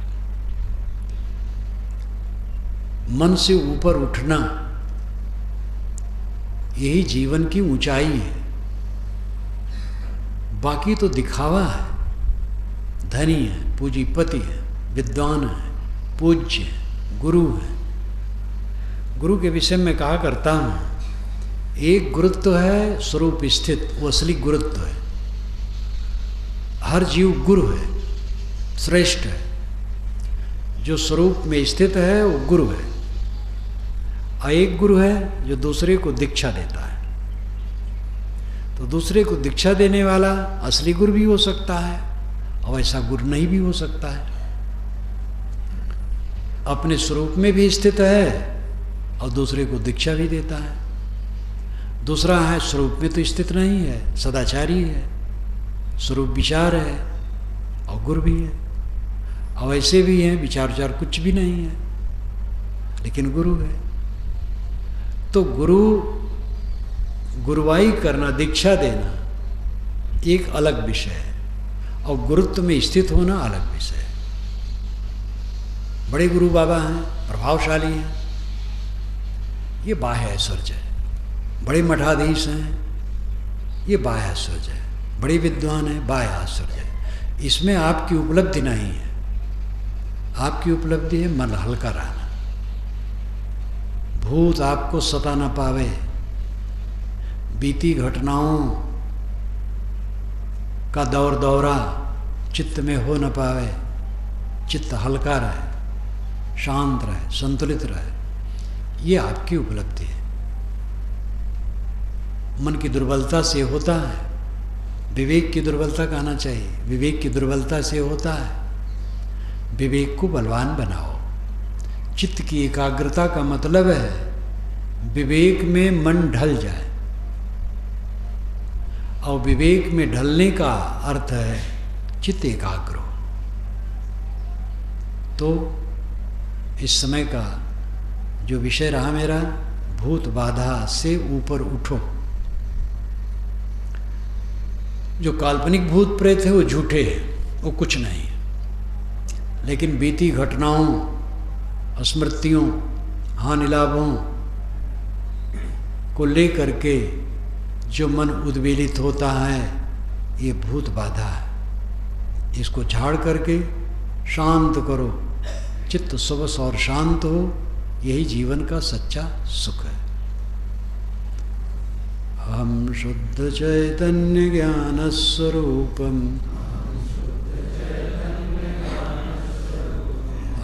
Speaker 1: मन से ऊपर उठना, यही जीवन की ऊंचाई है। बाकी तो दिखावा है। धनी है, पूंजीपति है, विद्वान है, पूज्य है, गुरु है। गुरु के विषय में कहा करता हूँ, एक गुरुत्व है स्वरूप स्थित, वो असली गुरुत्व है। हर जीव गुरु है, श्रेष्ठ है। जो स्वरूप में स्थित है वो गुरु है। और एक गुरु है जो दूसरे को दीक्षा देता है। तो दूसरे को दीक्षा देने वाला असली गुरु भी हो सकता है, और ऐसा गुरु नहीं भी हो सकता है। अपने स्वरूप में भी स्थित है और दूसरे को दीक्षा भी देता है। दूसरा है स्वरूप में तो स्थित नहीं है, सदाचारी है, स्वरूप विचार है, और गुरु भी है। और ऐसे भी हैं विचार विचार कुछ भी नहीं है, लेकिन गुरु है। तो गुरुवाई करना, दीक्षा देना एक अलग विषय है, और गुरुत्व में स्थित होना अलग विषय है। बड़े गुरु बाबा हैं, प्रभावशाली हैं, ये बाह्य ऐश्वर्य है। बड़े मठाधीश हैं, ये बाह्य ऐश्वर्य है। बड़े विद्वान हैं, बाह्य ऐश्वर्य है। इसमें आपकी उपलब्धि नहीं है। आपकी उपलब्धि है मन हल्का रहना, भूत आपको सता न पावे, बीती घटनाओं का दौर दौरा चित्त में हो न पावे। चित्त हल्का रहे, शांत रहे, संतुलित रहे, ये आपकी उपलब्धि है। मन की दुर्बलता से होता है, विवेक की दुर्बलता कहना चाहिए, विवेक की दुर्बलता से होता है। विवेक को बलवान बनाओ। चित्त की एकाग्रता का मतलब है विवेक में मन ढल जाए, और विवेक में ढलने का अर्थ है चित्त एकाग्र हो। तो इस समय का जो विषय रहा मेरा, भूत बाधा से ऊपर उठो। जो काल्पनिक भूत प्रेत है वो झूठे हैं, वो कुछ नहीं है। लेकिन बीती घटनाओं, स्मृतियों, हानि लाभों को लेकर के जो मन उद्वेलित होता है, ये भूत बाधा है। इसको झाड़ करके शांत करो। चित्त सुबस और शांत हो, यही जीवन का सच्चा सुख है। अहम शुद्ध चैतन्य ज्ञान स्वरूपम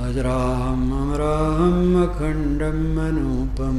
Speaker 1: अजराहम अमराहम अखंडम अनूपम